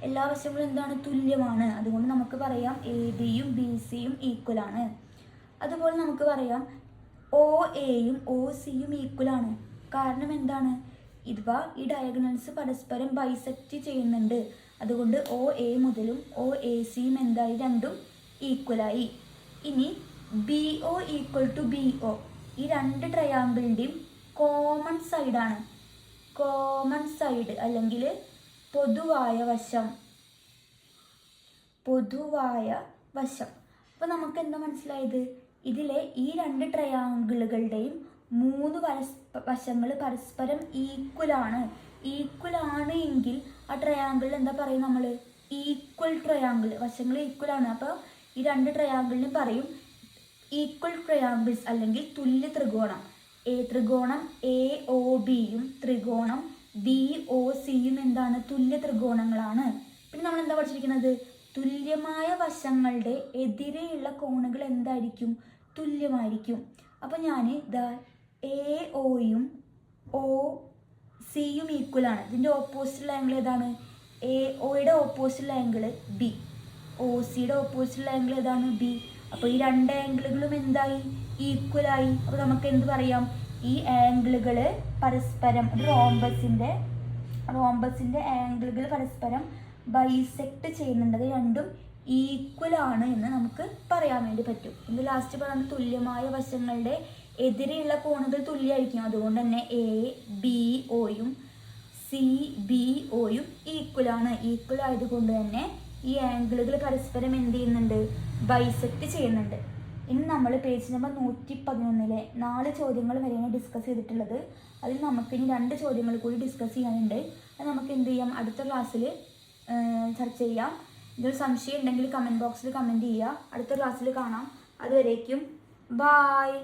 എല്ലാ വശങ്ങളും എന്താണ്? തുല്യമാണ്. അതുകൊണ്ട് നമുക്ക് പറയാം ABയും BCയും ഈക്വലാണ്. അതുപോലെ നമുക്ക് പറയാം OAയും OCയും ഈക്വലാണ്. കാരണം എന്താണ്? ഈ ഡയഗണൽസ് പരസ്പരം ബൈസെക്റ്റ് ചെയ്യുന്നുണ്ട്. അതുകൊണ്ട് OA മുതലും OACയും എന്തായി? രണ്ടും ഈക്വലായി. ഇനി BO ഈക്വൽ ടു BO ഈ 2 ട്രയാങ്കിളിൻ്റെയും കോമൺ സൈഡാണ്. കോമൺ സൈഡ് അല്ലെങ്കിൽ പൊതുവായ വശം. അപ്പോൾ നമുക്ക് എന്താ മനസ്സിലായത്? ഇതിലെ ഈ 2 ട്രയാങ്കിളുകളുടെയും 3 വശങ്ങൾ പരസ്പരം ഈക്വലാണ്. എങ്കിൽ ആ ട്രയാങ്കിളിൽ എന്താ പറയുക? നമ്മൾ ഈക്വൽ ട്രയാങ്കിൾ. വശങ്ങൾ ഈക്വലാണ്. അപ്പോൾ ഈ 2 ട്രയാങ്കിളിനും പറയും ഈക്വൽ ട്രയാങ്കിൾസ് അല്ലെങ്കിൽ തുല്യ ത്രികോണം. ത്രികോണം AOBയും ത്രികോണം BOCയും എന്താണ്? തുല്യ ത്രികോണങ്ങളാണ്. പിന്നെ നമ്മൾ എന്താ പഠിച്ചിരിക്കുന്നത്? തുല്യമായ വശങ്ങളുടെ എതിരെയുള്ള കോണുകൾ എന്തായിരിക്കും? തുല്യമായിരിക്കും. അപ്പോൾ ഞാൻ AOയും OCയും ഈക്വലാണ്. ഇതിൻ്റെ ഓപ്പോസിറ്റുള്ള ആംഗിൾ ഏതാണ്? AOയുടെ ഓപ്പോസിറ്റുള്ള ആംഗിൾ B. OCയുടെ ഓപ്പോസിറ്റുള്ള ആംഗിൾ ഏതാണ്? B. അപ്പോൾ ഈ 2 ആംഗിളുകളും എന്തായി? ഈക്വലായി. അപ്പോൾ നമുക്ക് എന്ത് പറയാം? ഈ ആംഗിളുകൾ പരസ്പരം റോംബസിൻ്റെ ആംഗിളുകൾ പരസ്പരം ബൈസെക്റ്റ് ചെയ്യുന്നുണ്ട്. അത് രണ്ടും ഈക്വലാണ് എന്ന് നമുക്ക് പറയാൻ വേണ്ടി പറ്റും. ഇത് ലാസ്റ്റ് പറയുന്നത് തുല്യമായ വശങ്ങളുടെ എതിരെയുള്ള കോണുകൾ തുല്യമായിരിക്കും. അതുകൊണ്ട് തന്നെ ABOയും CBOയും ഈക്വലാണ്. ഈക്വൽ ആയതുകൊണ്ട് തന്നെ ഈ ആംഗിളുകൾ പരസ്പരം എന്ത് ചെയ്യുന്നുണ്ട്? ബൈസെക്റ്റ് ചെയ്യുന്നുണ്ട്. ഇനി നമ്മൾ പേജ് നമ്പർ 111 4 ചോദ്യങ്ങൾ വരെയാണ് ഡിസ്കസ് ചെയ്തിട്ടുള്ളത്. അതിൽ നമുക്കിനി 2 ചോദ്യങ്ങൾ കൂടി ഡിസ്കസ് ചെയ്യാനുണ്ട്. അത് നമുക്ക് എന്ത് ചെയ്യാം? അടുത്ത ക്ലാസ്സിൽ ചർച്ച ചെയ്യാം. ഇതൊരു സംശയം ഉണ്ടെങ്കിൽ കമൻറ്റ് ബോക്സിൽ കമൻറ്റ് ചെയ്യുക. അടുത്ത ക്ലാസ്സിൽ കാണാം. അതുവരേക്കും ബായ്.